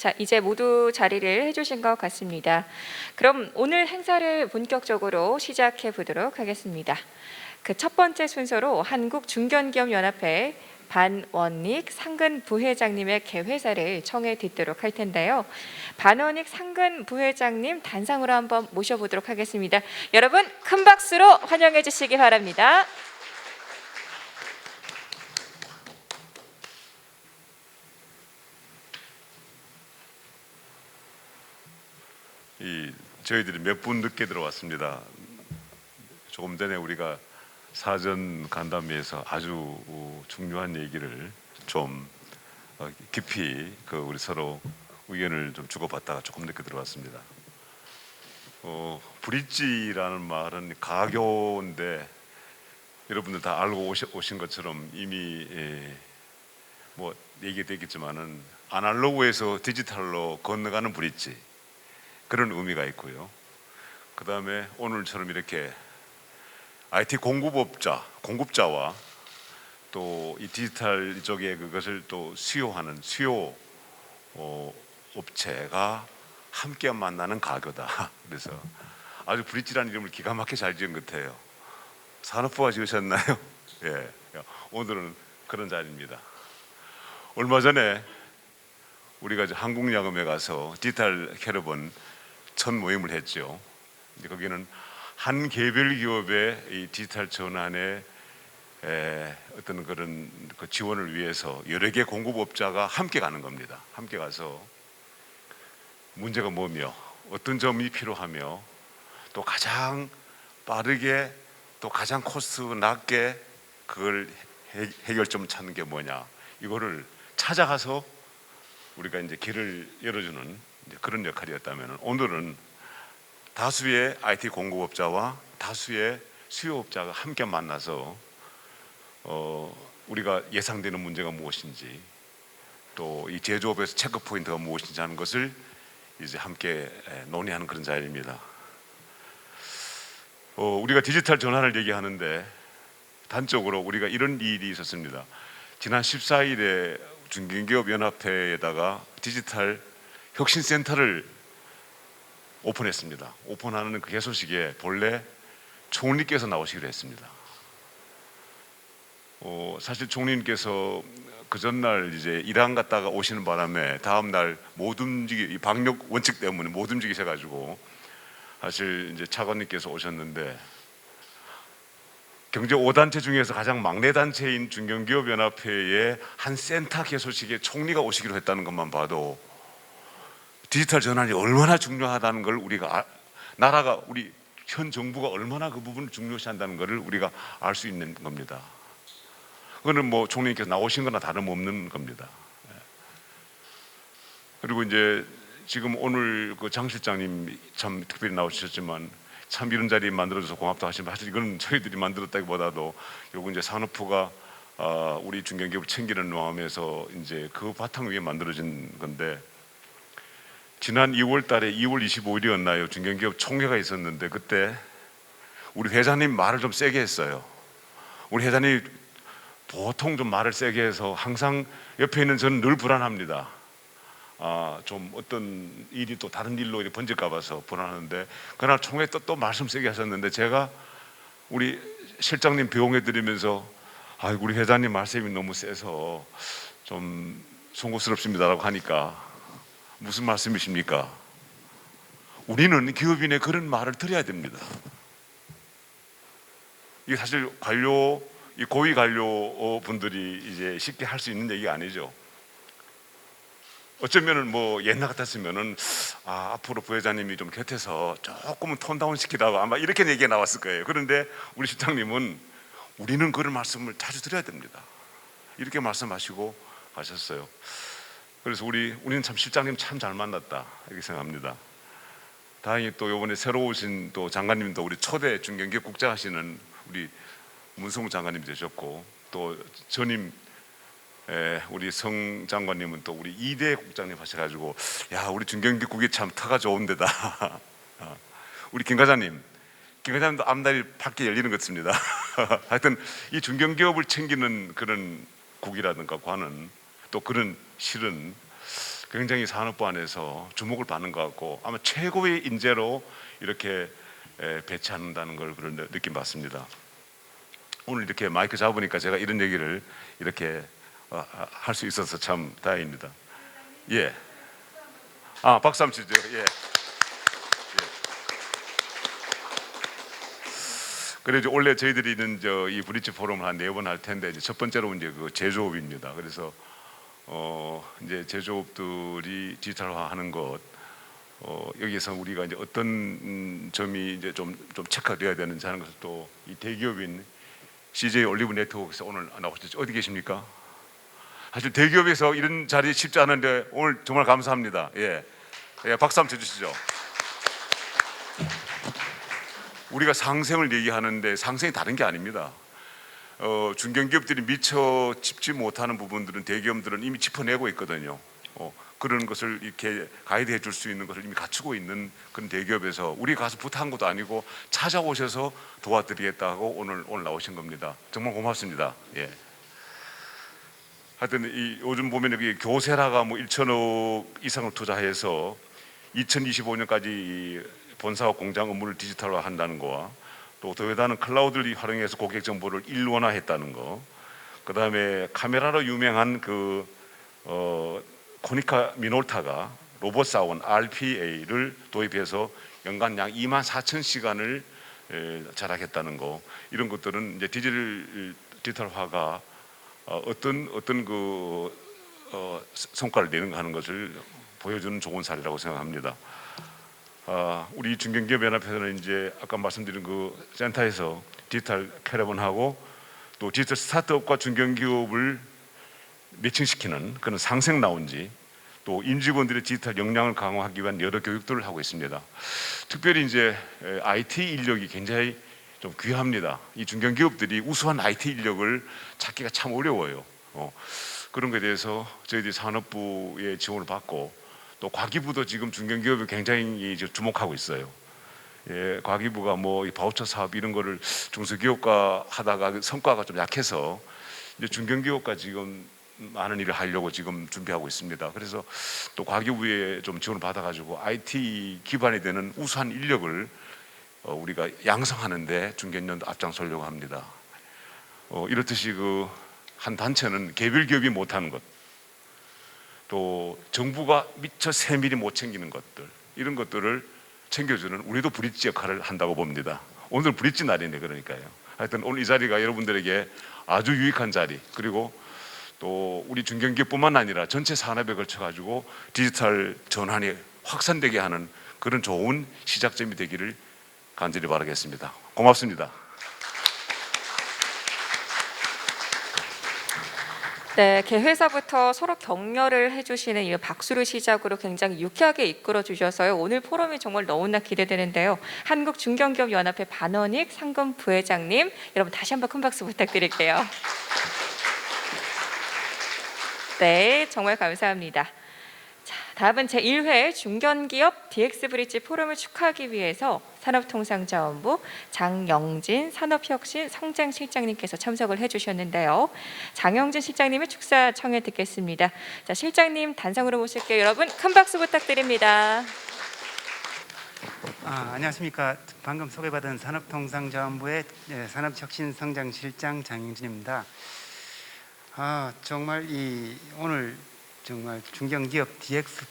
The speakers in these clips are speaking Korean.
자, 이제 모두 자리를 해주신 것 같습니다. 그럼 오늘 행사를 본격적으로 시작해 보도록 하겠습니다. 그 첫 번째 순서로 한국중견기업연합회 반원익 상근 부회장님의 개회사를 청해 듣도록 할 텐데요. 반원익 상근 부회장님 단상으로 한번 모셔보도록 하겠습니다. 여러분 큰 박수로 환영해 주시기 바랍니다. 저희들이 몇 분 늦게 들어왔습니다. 조금 전에 우리가 사전 간담회에서 아주 중요한 얘기를 좀 깊이 우리 서로 의견을 좀 주고받다가 조금 늦게 들어왔습니다. 브릿지라는 말은 가교인데 여러분들 다 알고 오신 것처럼 이미 뭐 얘기됐겠지만은 아날로그에서 디지털로 건너가는 브릿지, 그런 의미가 있고요. 그 다음에 오늘처럼 이렇게 IT 공급자와 또 이 디지털 쪽에 그것을 또 수요하는 수요 업체가 함께 만나는 가교다. 그래서 아주 브릿지라는 이름을 기가 막히게 잘 지은 것 같아요. 산업부가 지으셨나요? 예, 오늘은 그런 자리입니다. 얼마 전에 우리가 한국야금에 가서 디지털 캐러번 첫 모임을 했죠. 거기는 한 개별 기업의 이 디지털 전환의 어떤 그런 지원을 위해서 여러 개 공급업자가 함께 가는 겁니다. 함께 가서 문제가 뭐며 어떤 점이 필요하며 또 가장 빠르게 또 가장 코스트 낮게 그걸 해결점 찾는 게 뭐냐, 이거를 찾아가서 우리가 이제 길을 열어주는 그런 역할이었다면, 오늘은 다수의 IT 공급업자와 다수의 수요업자가 함께 만나서 우리가 예상되는 문제가 무엇인지, 또 이 제조업에서 체크 포인트가 무엇인지 하는 것을 이제 함께 논의하는 그런 자리입니다. 우리가 디지털 전환을 얘기하는데 단적으로 우리가 이런 일이 있었습니다. 지난 14일에 중견기업연합회에다가 디지털 혁신센터를 오픈했습니다. 오픈하는 그 개소식에 본래 총리께서 나오시기로 했습니다. 사실 총리님께서 그 전날 이제 일한 갔다가 오시는 바람에 다음 날 못 움직이, 방역 원칙 때문에 못 움직이셔가지고 사실 이제 차관님께서 오셨는데, 경제 5단체 중에서 가장 막내 단체인 중견기업연합회의 한 센터 개소식에 총리가 오시기로 했다는 것만 봐도 디지털 전환이 얼마나 중요하다는 걸 우리가 나라가, 우리 현 정부가 얼마나 그 부분을 중요시한다는 것을 우리가 알 수 있는 겁니다. 그거는 뭐 총리님께서 나오신 거나 다름없는 겁니다. 그리고 이제 지금 오늘 그 장 실장님 참 특별히 나오셨지만 참 이런 자리 만들어줘서 고맙다 하시면, 사실 이건 저희들이 만들었다기보다도 요거 이제 산업부가 우리 중견기업을 챙기는 마음에서 이제 그 바탕 위에 만들어진 건데, 지난 2월 달에 2월 25일이었나요? 중견기업 총회가 있었는데 그때 우리 회장님 말을 좀 세게 했어요. 우리 회장님 보통 좀 말을 세게 해서 항상 옆에 있는 저는 늘 불안합니다. 좀 어떤 일이 또 다른 일로 번질까 봐서 불안하는데, 그날 총회 또 말씀 세게 하셨는데 제가 우리 실장님 배웅해 드리면서 우리 회장님 말씀이 너무 세서 좀 송구스럽습니다라고 하니까, 무슨 말씀이십니까? 우리는 기업인의 그런 말을 들어야 됩니다. 이게 사실 이 고위 관료 분들이 이제 쉽게 할 수 있는 얘기가 아니죠. 어쩌면은 뭐 옛날 같았으면은 앞으로 부회장님이 좀 곁에서 조금은 톤다운 시키다가 아마 이렇게 얘기가 나왔을 거예요. 그런데 우리 실장님은 우리는 그런 말씀을 자주 드려야 됩니다. 이렇게 말씀하시고 가셨어요. 그래서 우리는 참 실장님 참 잘 만났다 이렇게 생각합니다. 다행히 또 이번에 새로 오신 또 장관님도 우리 초대 중견기업 국장 하시는 우리 문성우 장관님 되셨고, 또 전임 우리 성 장관님은 또 우리 이대 국장님 하셔가지고, 야, 우리 중견기업국이 참 터가 좋은 데다. 우리 김 과장님도 앞날이 밝게 열리는 것 같습니다. 하여튼 이 중견기업을 챙기는 그런 국이라든가 관은, 또 그런 실은 굉장히 산업부 안에서 주목을 받는 것 같고 아마 최고의 인재로 이렇게 배치한다는 걸 그런 느낌 받습니다. 오늘 이렇게 마이크 잡으니까 제가 이런 얘기를 이렇게 할 수 있어서 참 다행입니다. 예. 박수 한번 치죠. 예. 그래서 원래 저희들이는 이 브릿지 포럼을 한 4번 할 텐데 이제 첫 번째로 이제 그 제조업입니다. 그래서 이제 제조업들이 디지털화하는 것 여기에서 우리가 이제 어떤 점이 이제 좀 체크되어야 되는지 하는 것을 또 이 대기업인 CJ 올리브 네트워크에서 오늘 나오셨죠? 어디 계십니까? 사실 대기업에서 이런 자리 쉽지 않은데 오늘 정말 감사합니다. 예, 박수 한번 쳐주시죠. 우리가 상생을 얘기하는데 상생이 다른 게 아닙니다. 중견기업들이 미처 짚지 못하는 부분들은 대기업들은 이미 짚어내고 있거든요. 그런 것을 이렇게 가이드해 줄 수 있는 것을 이미 갖추고 있는 그런 대기업에서 우리가 가서 부탁한 것도 아니고 찾아오셔서 도와드리겠다고 오늘 나오신 겁니다. 정말 고맙습니다. 예. 하여튼 요즘 보면 여기 교세라가 뭐 1천억 이상을 투자해서 2025년까지 본사와 공장 업무를 디지털화한다는 거와 또 더에다는 클라우드를 활용해서 고객 정보를 일원화했다는 거, 그 다음에 카메라로 유명한 코니카 미놀타가 로봇 사원 RPA를 도입해서 연간 약 24,000시간을 절약했다는 거, 이런 것들은 이제 디지털화가 어떤 성과를 내는가 하는 것을 보여주는 좋은 사례라고 생각합니다. 우리 중견기업연합회는 이제 아까 말씀드린 그 센터에서 디지털 캐러본하고 또 디지털 스타트업과 중견기업을 매칭시키는 그런 상생 라운지, 또 임직원들의 디지털 역량을 강화하기 위한 여러 교육들을 하고 있습니다. 특별히 이제 IT 인력이 굉장히 좀 귀합니다. 이 중견기업들이 우수한 IT 인력을 찾기가 참 어려워요. 그런 것에 대해서 저희들이 산업부의 지원을 받고 또 과기부도 지금 중견기업을 굉장히 주목하고 있어요. 예, 과기부가 뭐 이 바우처 사업 이런 거를 중소기업과 하다가 성과가 좀 약해서 이제 중견기업과 지금 많은 일을 하려고 지금 준비하고 있습니다. 그래서 또 과기부에 좀 지원을 받아가지고 IT 기반이 되는 우수한 인력을 우리가 양성하는데 중견연도 앞장서려고 합니다. 이렇듯이 한 단체는 개별 기업이 못하는 것, 또 정부가 미처 세밀히 못 챙기는 것들, 이런 것들을 챙겨주는 우리도 브릿지 역할을 한다고 봅니다. 오늘 브릿지 날이네. 그러니까요. 하여튼 오늘 이 자리가 여러분들에게 아주 유익한 자리, 그리고 또 우리 중견기업뿐만 아니라 전체 산업에 걸쳐 가지고 디지털 전환이 확산되게 하는 그런 좋은 시작점이 되기를 간절히 바라겠습니다. 고맙습니다. 네, 개회사부터 서로 격려를 해주시는 이 박수를 시작으로 굉장히 유쾌하게 이끌어 주셔서요. 오늘 포럼이 정말 너무나 기대되는데요. 한국중견기업연합회 반원익 상금 부회장님, 여러분 다시 한번 큰 박수 부탁드릴게요. 네, 정말 감사합니다. 자, 다음은 제1회 중견기업 DX 브릿지 포럼을 축하하기 위해서 산업통상자원부 장영진 산업혁신 성장실장님께서 참석을 해주셨는데요. 장영진 실장님의 축사 청해 듣겠습니다. 자, 실장님 단상으로 모실게요. 여러분 큰 박수 부탁드립니다. 안녕하십니까. 방금 소개받은 산업통상자원부의 산업혁신성장실장 장영진입니다. 정말 오늘 정말 중견기업 DX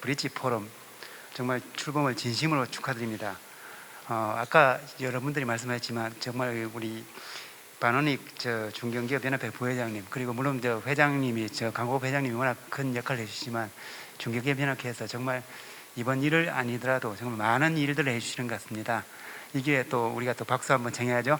브릿지 포럼 정말 출범을 진심으로 축하드립니다. 아까 여러분들이 말씀하셨지만 정말 우리 반원익 중견기업 연합회 부회장님, 그리고 물론 회장님이 강호업 회장님이 워낙 큰 역할을 해주시지만 중견기업 연합회에서 정말 이번 일을 아니더라도 정말 많은 일들을 해주시는 것 같습니다. 이게 또 우리가 또 박수 한번 청해야죠.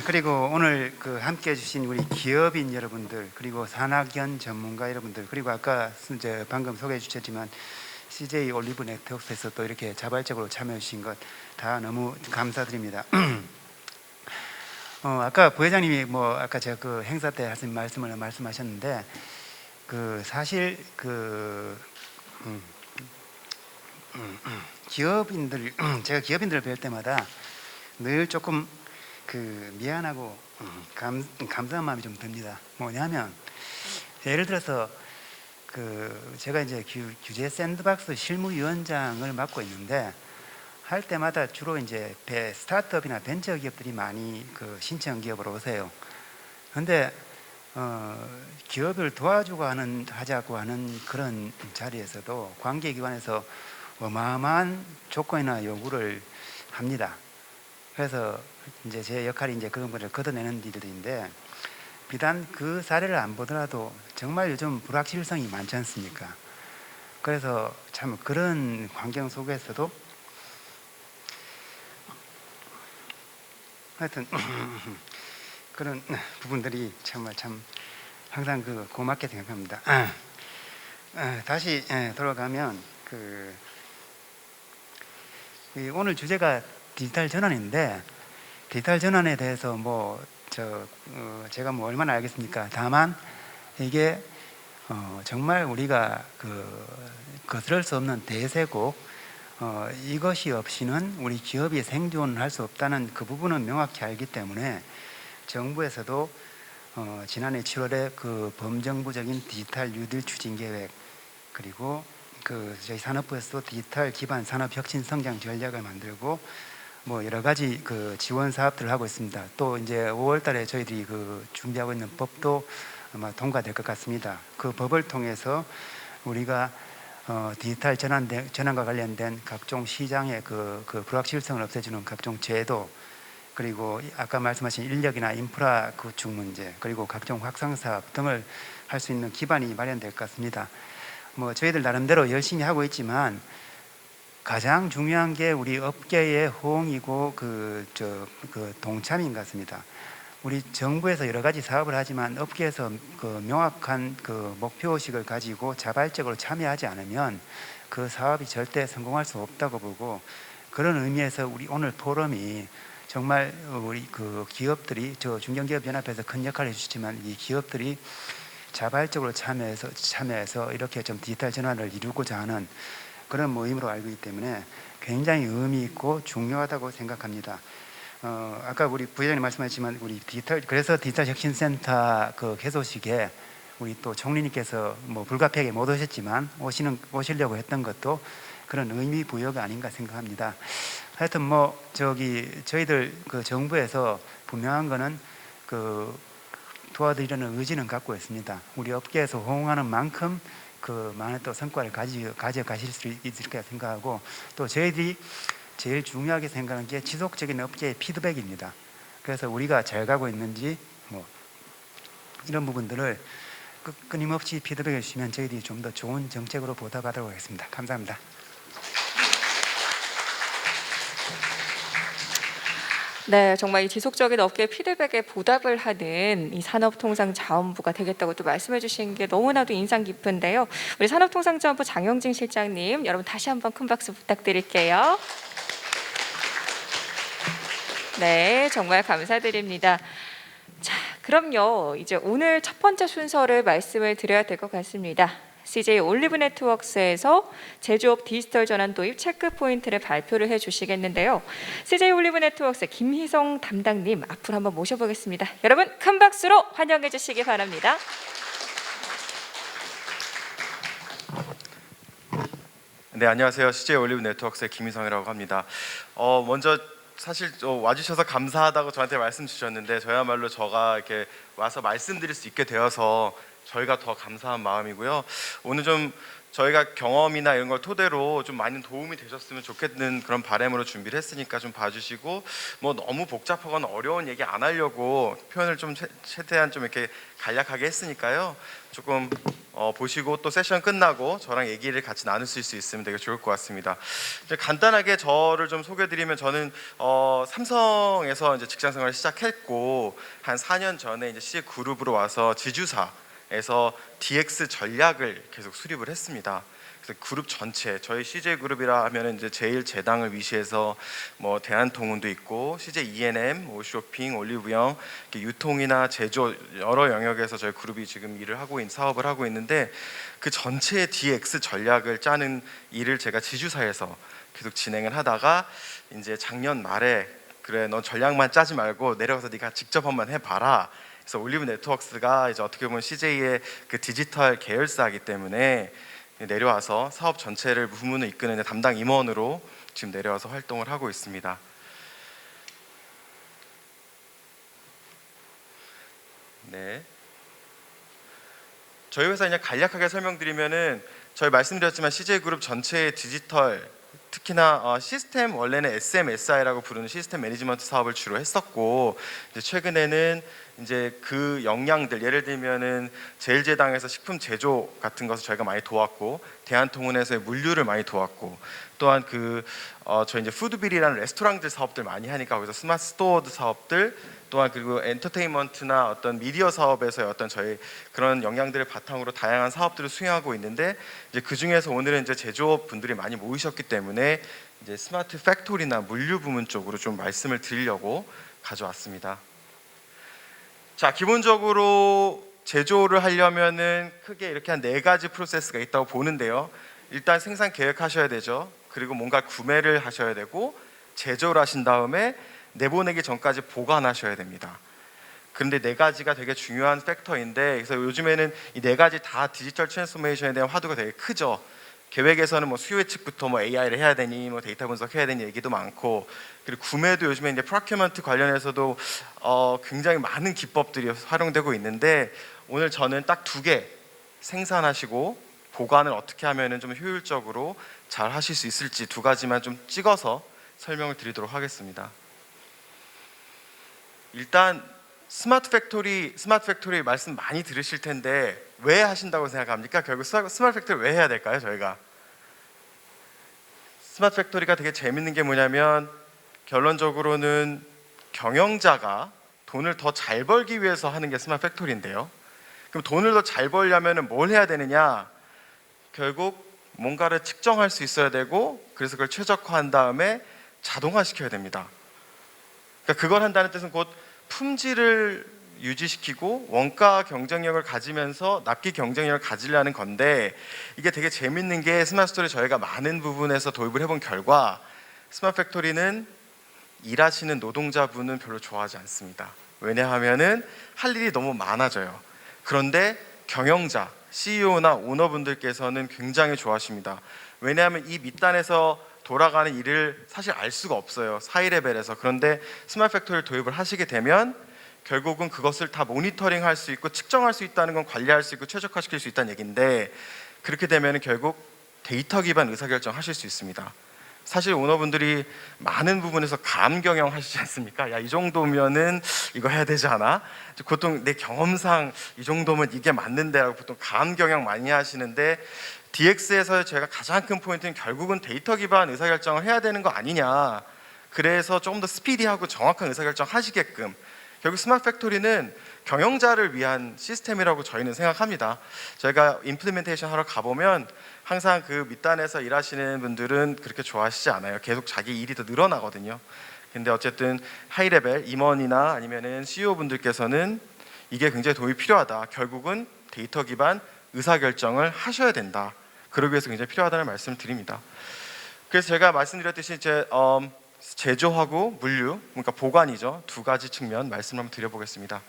그리고 오늘 함께 해주신 우리 기업인 여러분들, 그리고 산학연 전문가 여러분들, 그리고 아까 방금 소개해 주셨지만 CJ 올리브 네트워크에서 또 이렇게 자발적으로 참여해 주신 것 다 너무 감사드립니다. 아까 부회장님이 아까 제가 행사 때 하신 말씀을 말씀하셨는데 사실 기업인들 제가 기업인들을 뵐 때마다 늘 조금 미안하고 감사한 마음이 좀 듭니다. 뭐냐면 예를 들어서 제가 이제 규제 샌드박스 실무위원장을 맡고 있는데 할 때마다 주로 이제 스타트업이나 벤처 기업들이 많이 신청 기업으로 오세요. 그런데 기업을 하자고 하는 그런 자리에서도 관계기관에서 어마어마한 조건이나 요구를 합니다. 그래서 이제 제 역할이 이제 그런 것을 걷어내는 일들인데, 비단 그 사례를 안 보더라도 정말 요즘 불확실성이 많지 않습니까? 그래서 참 그런 환경 속에서도 하여튼 그런 부분들이 정말 참 항상 고맙게 생각합니다. 다시 돌아가면 오늘 주제가 디지털 전환인데, 디지털 전환에 대해서 제가 얼마나 알겠습니까? 다만 이게 정말 우리가 거스를 수 없는 대세고, 이것이 없이는 우리 기업이 생존할 수 없다는 그 부분은 명확히 알기 때문에 정부에서도 지난해 7월에 범정부적인 디지털 뉴딜 추진 계획, 그리고 저희 산업부에서도 디지털 기반 산업 혁신 성장 전략을 만들고 여러 가지 지원 사업들을 하고 있습니다. 또 이제 5월달에 저희들이 준비하고 있는 법도 아마 통과될 것 같습니다. 그 법을 통해서 우리가 디지털 전환과 관련된 각종 시장의 불확실성을 없애주는 각종 제도, 그리고 아까 말씀하신 인력이나 인프라 구축 문제, 그리고 각종 확산 사업 등을 할 수 있는 기반이 마련될 것 같습니다. 저희들 나름대로 열심히 하고 있지만 가장 중요한 게 우리 업계의 호응이고 동참인 것 같습니다. 우리 정부에서 여러 가지 사업을 하지만 업계에서 명확한 목표의식을 가지고 자발적으로 참여하지 않으면 그 사업이 절대 성공할 수 없다고 보고, 그런 의미에서 우리 오늘 포럼이 정말 우리 기업들이, 중견기업연합에서 큰 역할을 해주시지만 이 기업들이 자발적으로 참여해서 이렇게 좀 디지털 전환을 이루고자 하는 그런 모임으로 알고 있기 때문에 굉장히 의미 있고 중요하다고 생각합니다. 아까 우리 부회장님 말씀하셨지만 그래서 디지털 혁신센터 개소식에 우리 또 총리님께서 불가피하게 못 오셨지만 오시려고 했던 것도 그런 의미 부여가 아닌가 생각합니다. 하여튼 저희들 정부에서 분명한 거는 도와드리려는 의지는 갖고 있습니다. 우리 업계에서 호응하는 만큼 많은 또 성과를 가져가실 수 있을 거라 생각하고, 또 저희들이 제일 중요하게 생각하는 게 지속적인 업계의 피드백입니다. 그래서 우리가 잘 가고 있는지 이런 부분들을 끊임없이 피드백해 주시면 저희들이 좀 더 좋은 정책으로 보답하도록 하겠습니다. 감사합니다. 네, 정말 이 지속적인 업계 피드백에 보답을 하는 이 산업통상자원부가 되겠다고 또 말씀해 주신 게 너무나도 인상 깊은데요. 우리 산업통상자원부 장영진 실장님, 여러분 다시 한번 큰 박수 부탁드릴게요. 네, 정말 감사드립니다. 자, 그럼요. 이제 오늘 첫 번째 순서를 말씀을 드려야 될 것 같습니다. CJ 올리브 네트워크스에서 제조업 디지털 전환 도입 체크 포인트를 발표를 해주시겠는데요. CJ 올리브 네트워크스 김희성 담당님 앞으로 한번 모셔보겠습니다. 여러분 큰 박수로 환영해 주시기 바랍니다. 네, 안녕하세요. CJ 올리브 네트워크스의 김희성이라고 합니다. 먼저 사실 와주셔서 감사하다고 저한테 말씀 주셨는데, 저야말로 제가 이렇게 와서 말씀드릴 수 있게 되어서 저희가 더 감사한 마음이고요. 오늘 좀 저희가 경험이나 이런 걸 토대로 좀 많은 도움이 되셨으면 좋겠는 그런 바람으로 준비를 했으니까 좀 봐주시고, 너무 복잡하거나 어려운 얘기 안 하려고 표현을 좀 최대한 좀 이렇게 간략하게 했으니까요. 조금 보시고 또 세션 끝나고 저랑 얘기를 같이 나눌 수 있으면 되게 좋을 것 같습니다. 이제 간단하게 저를 좀 소개해드리면, 저는 삼성에서 이제 직장생활을 시작했고 한 4년 전에 이제 CJ 그룹으로 와서 지주사에서 DX 전략을 계속 수립을 했습니다. 그래서 그룹 전체, 저희 CJ 그룹이라 하면 이제 제일 제당을 위시해서 대한통운도 있고 CJ E&M, 쇼핑, 올리브영, 유통이나 제조 여러 영역에서 저희 그룹이 지금 사업을 하고 있는데, 그 전체의 DX 전략을 짜는 일을 제가 지주사에서 계속 진행을 하다가 이제 작년 말에 그래 넌 전략만 짜지 말고 내려가서 네가 직접 한번 해봐라. 그래서 올리브 네트워크스가 이제 어떻게 보면 CJ의 그 디지털 계열사이기 때문에 내려와서 사업 전체를 부문을 이끄는 담당 임원으로 지금 내려와서 활동을 하고 있습니다. 네. 저희 회사 그냥 간략하게 설명드리면은 저희 말씀드렸지만 CJ그룹 전체의 디지털 특히나 시스템 원래는 SMSI라고 부르는 시스템 매니지먼트 사업을 주로 했었고 이제 최근에는 이제 그 역량들 예를 들면은 제일제당에서 식품 제조 같은 것을 저희가 많이 도왔고 대한통운에서의 물류를 많이 도왔고 또한 저희 이제 푸드빌이라는 레스토랑들 사업들 많이 하니까 거기서 스마트 스토어 사업들 또한 그리고 엔터테인먼트나 어떤 미디어 사업에서의 어떤 저희 그런 역량들을 바탕으로 다양한 사업들을 수행하고 있는데 이제 그 중에서 오늘은 이제 제조업 분들이 많이 모이셨기 때문에 이제 스마트 팩토리나 물류 부문 쪽으로 좀 말씀을 드리려고 가져왔습니다. 자, 기본적으로 제조를 하려면은 크게 이렇게 한 4가지 프로세스가 있다고 보는데요. 일단 생산 계획하셔야 되죠. 그리고 뭔가 구매를 하셔야 되고 제조를 하신 다음에 내보내기 전까지 보관하셔야 됩니다. 그런데 4가지가 되게 중요한 팩터인데 그래서 요즘에는 이 4가지 다 디지털 트랜스포메이션에 대한 화두가 되게 크죠. 계획에서는 뭐 수요 예측부터 뭐 AI를 해야 되니 뭐 데이터 분석해야 되니 얘기도 많고 그리고 구매도 요즘에 이제 프로큐먼트 관련해서도 굉장히 많은 기법들이 활용되고 있는데 오늘 저는 딱 2개 생산하시고 보관을 어떻게 하면은 좀 효율적으로 잘 하실 수 있을지 2가지만 좀 찍어서 설명을 드리도록 하겠습니다. 일단 스마트 팩토리 말씀 많이 들으실 텐데 왜 하신다고 생각합니까? 결국 스마트 팩토리 왜 해야 될까요? 저희가 스마트 팩토리가 되게 재밌는 게 뭐냐면 결론적으로는 경영자가 돈을 더 잘 벌기 위해서 하는 게 스마트 팩토리인데요. 그럼 돈을 더 잘 벌려면 뭘 해야 되느냐? 결국 뭔가를 측정할 수 있어야 되고 그래서 그걸 최적화한 다음에 자동화시켜야 됩니다. 그러니까 그걸 한다는 뜻은 곧 품질을 유지시키고 원가 경쟁력을 가지면서 납기 경쟁력을 가지려는 건데 이게 되게 재밌는 게 스마트 팩토리 저희가 많은 부분에서 도입을 해본 결과 스마트 팩토리는 일하시는 노동자분은 별로 좋아하지 않습니다. 왜냐하면은 할 일이 너무 많아져요. 그런데 경영자, CEO나 오너분들께서는 굉장히 좋아하십니다. 왜냐하면 이 밑단에서 돌아가는 일을 사실 알 수가 없어요. 사이 레벨에서. 그런데 스마트 팩토리를 도입을 하시게 되면 결국은 그것을 다 모니터링 할 수 있고 측정할 수 있다는 건 관리할 수 있고 최적화시킬 수 있다는 얘기인데 그렇게 되면 결국 데이터 기반 의사결정 하실 수 있습니다. 사실 오너분들이 많은 부분에서 감 경영 하시지 않습니까? 야, 이 정도면은 이거 해야 되지 않아? 보통 내 경험상 이 정도면 이게 맞는데 라고 보통 감 경영 많이 하시는데 DX에서 제가 가장 큰 포인트는 결국은 데이터 기반 의사결정을 해야 되는 거 아니냐. 그래서 조금 더 스피디하고 정확한 의사결정 하시게끔 결국 스마트 팩토리는 경영자를 위한 시스템이라고 저희는 생각합니다. 저희가 임플리멘테이션 하러 가보면 항상 그 밑단에서 일하시는 분들은 그렇게 좋아하시지 않아요. 계속 자기 일이 더 늘어나거든요. 근데 어쨌든 하이레벨 임원이나 아니면은 CEO 분들께서는 이게 굉장히 도움이 필요하다. 결국은 데이터 기반 의사결정을 하셔야 된다. 그러기 위해서 굉장히 필요하다는 말씀을 드립니다. 그래서 제가 말씀드렸듯이 제조하고 물류, 그러니까 보관이죠. 2가지 측면 말씀을 한번 드려보겠습니다.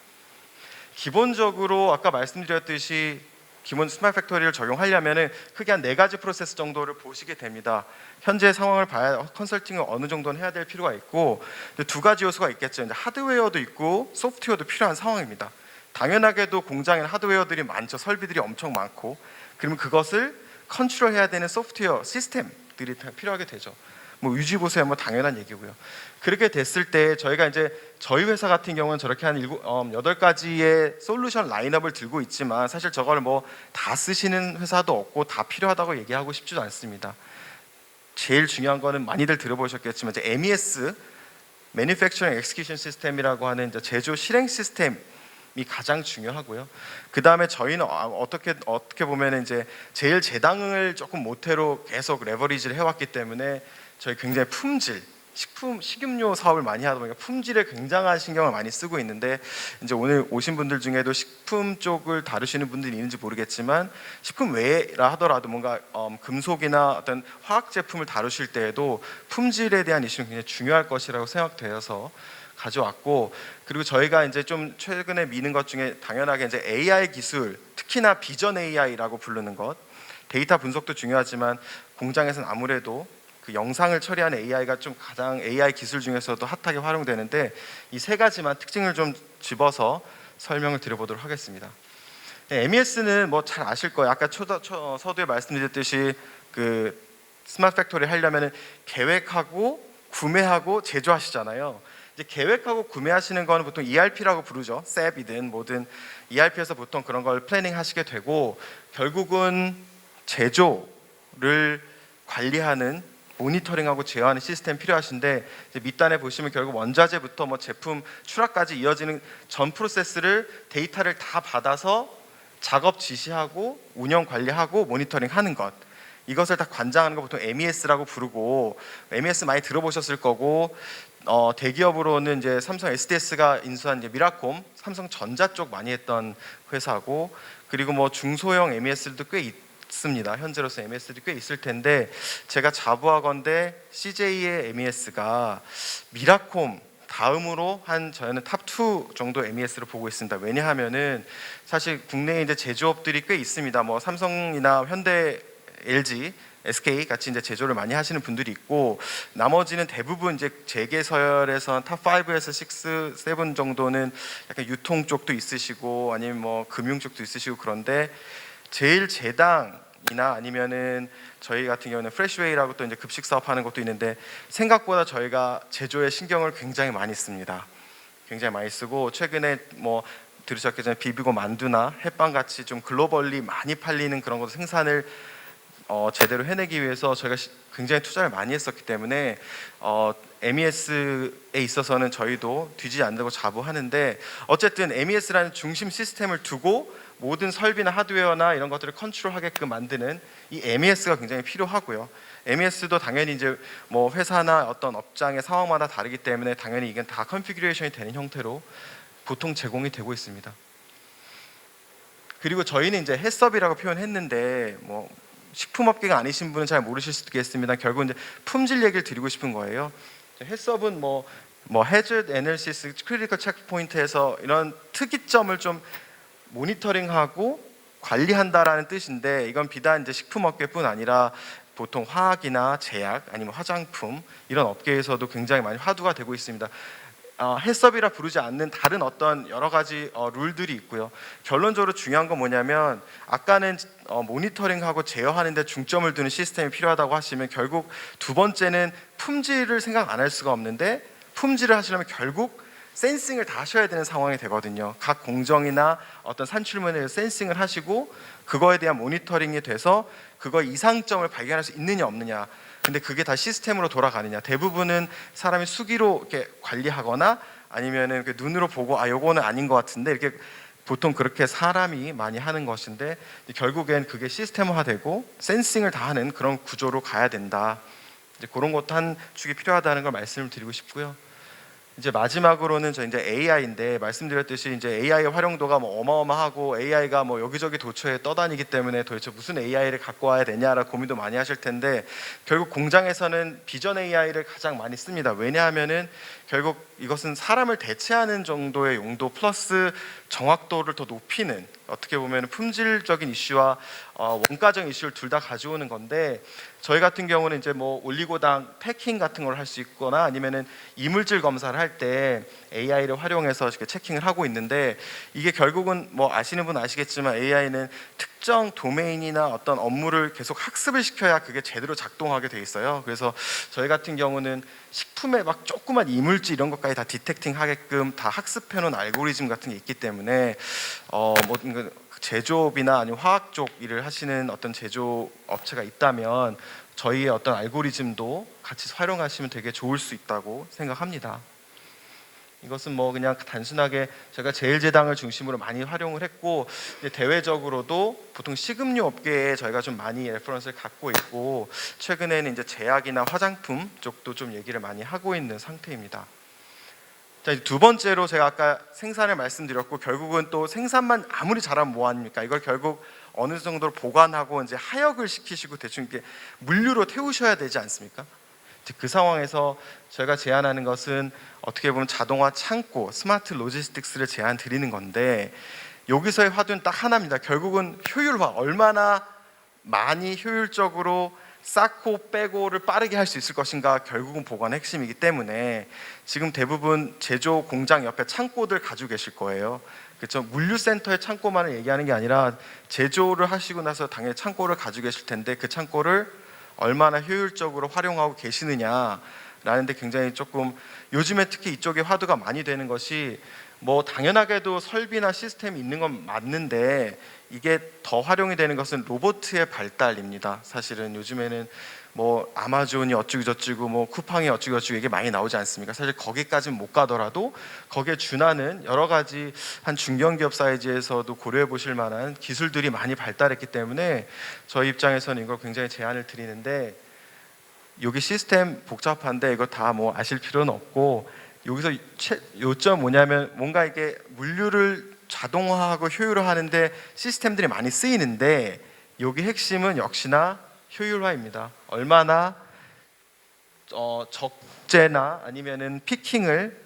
기본적으로 아까 말씀드렸듯이 기본 스마트 팩토리를 적용하려면 크게 한 4가지 프로세스 정도를 보시게 됩니다. 현재 상황을 봐야 컨설팅을 어느 정도는 해야 될 필요가 있고 2가지 요소가 있겠죠. 이제 하드웨어도 있고 소프트웨어도 필요한 상황입니다. 당연하게도 공장에는 하드웨어들이 많죠. 설비들이 엄청 많고 그러면 그것을 컨트롤해야 되는 소프트웨어 시스템들이 필요하게 되죠. 뭐 유지보수야 뭐 당연한 얘기고요. 그렇게 됐을 때 저희가 이제 저희 회사 같은 경우는 저렇게 한 8가지의 솔루션 라인업을 들고 있지만 사실 저걸 뭐 다 쓰시는 회사도 없고 다 필요하다고 얘기하고 싶지도 않습니다. 제일 중요한 거는 많이들 들어보셨겠지만 이제 MES Manufacturing Execution System이라고 하는 이제 제조 실행 시스템이 가장 중요하고요. 그 다음에 저희는 어떻게 보면 이제 제일 제당을 조금 모태로 계속 레버리지를 해왔기 때문에 저희 굉장히 품질 식용유 사업을 많이 하다 보니까 품질에 굉장한 신경을 많이 쓰고 있는데, 이제 오늘 오신 분들 중에도 식품 쪽을 다루시는 분들이 있는지 모르겠지만 식품 외라 하더라도 뭔가 금속이나 어떤 화학 제품을 다루실 때에도 품질에 대한 이슈는 굉장히 중요할 것이라고 생각되어서 가져왔고, 그리고 저희가 이제 좀 최근에 미는 것 중에 당연하게 이제 AI 기술, 특히나 비전 AI라고 부르는 것, 데이터 분석도 중요하지만 공장에서는 아무래도 그 영상을 처리하는 AI가 좀 가장 AI 기술 중에서도 핫하게 활용되는데, 이 세 가지만 특징을 좀 집어서 설명을 드려보도록 하겠습니다. MES는 뭐 잘 아실 거예요. 아까 서두에 말씀드렸듯이 그 스마트 팩토리 하려면 계획하고 구매하고 제조하시잖아요. 이제 계획하고 구매하시는 거는 보통 ERP라고 부르죠. SAP이든 뭐든 ERP에서 보통 그런 걸 플래닝 하시게 되고, 결국은 제조를 관리하는 모니터링하고 제어하는 시스템 필요하신데, 이제 밑단에 보시면 결국 원자재부터 뭐 제품 출하까지 이어지는 전 프로세스를 데이터를 다 받아서 작업 지시하고 운영 관리하고 모니터링 하는 것, 이것을 다 관장하는 거 보통 MES라고 부르고, MES 많이 들어보셨을 거고, 대기업으로는 이제 삼성 SDS가 인수한 이제 미라콤, 삼성전자 쪽 많이 했던 회사고, 그리고 뭐 중소형 MES들도 꽤 있습니다. 현재로서 MES들이 꽤 있을 텐데, 제가 자부하건대 CJ의 MES가 미라콤 다음으로 저희는 탑2 정도 MES를 보고 있습니다. 왜냐하면은 사실 국내에 이제 제조업들이 꽤 있습니다. 뭐 삼성이나 현대, LG, SK 같이 이제 제조를 많이 하시는 분들이 있고, 나머지는 대부분 이제 재계 서열에서 탑 5에서 6, 7 정도는 약간 유통 쪽도 있으시고 아니면 뭐 금융 쪽도 있으시고, 그런데 제일 제당이나 아니면은 저희 같은 경우는 프레시웨이라고 또 이제 급식 사업 하는 것도 있는데, 생각보다 저희가 제조에 신경을 굉장히 많이 씁니다. 굉장히 많이 쓰고, 최근에 뭐 들으셨겠지만 비비고 만두나 햇빵 같이 좀 글로벌리 많이 팔리는 그런 것도 생산을 제대로 해내기 위해서 저희가 굉장히 투자를 많이 했었기 때문에 MES에 있어서는 저희도 뒤지지 않는다고 자부하는데, 어쨌든 MES라는 중심 시스템을 두고 모든 설비나 하드웨어나 이런 것들을 컨트롤하게끔 만드는 이 MES가 굉장히 필요하고요. MES도 당연히 이제 뭐 회사나 어떤 업장의 상황마다 다르기 때문에 당연히 이건 다 컨피규레이션이 되는 형태로 보통 제공이 되고 있습니다. 그리고 저희는 이제 해썹이라고 표현했는데, 뭐 식품업계가 아니신 분은 잘 모르실 수도 있겠습니다. 결국 이제 품질 얘기를 드리고 싶은 거예요. 해썹은 뭐 해저드 애널리시스, 크리티컬 체크 포인트에서 이런 특이점을 좀 모니터링하고 관리한다라는 뜻인데, 이건 비단 이제 식품업계뿐 아니라 보통 화학이나 제약 아니면 화장품 이런 업계에서도 굉장히 많이 화두가 되고 있습니다. 해썹이라 부르지 않는 다른 어떤 여러 가지 룰들이 있고요. 결론적으로 중요한 건 뭐냐면, 아까는 모니터링하고 제어하는 데 중점을 두는 시스템이 필요하다고 하시면, 결국 두 번째는 품질을 생각 안 할 수가 없는데, 품질을 하시려면 결국 센싱을 다 하셔야 되는 상황이 되거든요. 각 공정이나 어떤 산출물에 센싱을 하시고 그거에 대한 모니터링이 돼서 그거 이상점을 발견할 수 있느냐 없느냐, 근데 그게 다 시스템으로 돌아가느냐. 대부분은 사람이 수기로 이렇게 관리하거나 아니면은 눈으로 보고 요거는 아닌 것 같은데, 이렇게 보통 그렇게 사람이 많이 하는 것인데, 결국엔 그게 시스템화되고 센싱을 다 하는 그런 구조로 가야 된다. 이제 그런 것도 한 축이 필요하다는 걸 말씀을 드리고 싶고요. 이제 마지막으로는 저 이제 AI인데, 말씀드렸듯이 이제 AI의 활용도가 뭐 어마어마하고 AI가 뭐 여기저기 도처에 떠다니기 때문에 도대체 무슨 AI를 갖고 와야 되냐라 고민도 많이 하실 텐데, 결국 공장에서는 비전 AI를 가장 많이 씁니다. 왜냐하면은 결국 이것은 사람을 대체하는 정도의 용도 플러스 정확도를 더 높이는, 어떻게 보면 품질적인 이슈와 원가적 이슈를 둘 다 가져오는 건데, 저희 같은 경우는 이제 뭐 올리고당 패킹 같은 걸 할 수 있거나 아니면은 이물질 검사를 할 때 AI를 활용해서 이렇게 체킹을 하고 있는데, 이게 결국은 뭐 아시는 분 아시겠지만 AI는 특정 도메인이나 어떤 업무를 계속 학습을 시켜야 그게 제대로 작동하게 돼 있어요. 그래서 저희 같은 경우는 식품에 막 조그만 이물질 이런 것까지 다 디텍팅 하게끔 다 학습해 놓은 알고리즘 같은 게 있기 때문에 뭐 제조업이나 아니면 화학 쪽 일을 하시는 어떤 제조 업체가 있다면 저희의 어떤 알고리즘도 같이 활용하시면 되게 좋을 수 있다고 생각합니다. 이것은 뭐 그냥 단순하게 제가 제일제당을 중심으로 많이 활용을 했고, 이제 대외적으로도 보통 식음료 업계에 저희가 좀 많이 레퍼런스를 갖고 있고, 최근에는 이제 제약이나 화장품 쪽도 좀 얘기를 많이 하고 있는 상태입니다. 자, 이제 두 번째로 제가 아까 생산을 말씀드렸고, 결국은 또 생산만 아무리 잘하면 뭐합니까? 이걸 결국 어느 정도로 보관하고 이제 하역을 시키시고 대충 이렇게 물류로 태우셔야 되지 않습니까? 그 상황에서 저희가 제안하는 것은 어떻게 보면 자동화 창고, 스마트 로지스틱스를 제안 드리는 건데, 여기서의 화두는 딱 하나입니다. 결국은 효율화, 얼마나 많이 효율적으로 쌓고 빼고를 빠르게 할 수 있을 것인가, 결국은 보관의 핵심이기 때문에 지금 대부분 제조 공장 옆에 창고들 가지고 계실 거예요. 그렇죠? 물류센터의 창고만을 얘기하는 게 아니라 제조를 하시고 나서 당연히 창고를 가지고 계실 텐데, 그 창고를 얼마나 효율적으로 활용하고 계시느냐라는 데 굉장히 조금, 요즘에 특히 이쪽에 화두가 많이 되는 것이, 뭐 당연하게도 설비나 시스템이 있는 건 맞는데 이게 더 활용이 되는 것은 로봇의 발달입니다. 사실은 요즘에는 뭐 아마존이 어쩌고 저쩌고, 뭐 쿠팡이 어쩌고 저쩌고 이게 많이 나오지 않습니까? 사실 거기까지는 못 가더라도 거기에 준하는 여러 가지 한 중견기업 사이즈에서도 고려해 보실 만한 기술들이 많이 발달했기 때문에 저희 입장에서는 이걸 굉장히 제안을 드리는데, 여기 시스템 복잡한데 이거 다 뭐 아실 필요는 없고, 여기서 요점 뭐냐면, 뭔가 이게 물류를 자동화하고 효율화하는데 시스템들이 많이 쓰이는데, 여기 핵심은 역시나 효율화입니다. 얼마나 적재나 아니면은 피킹을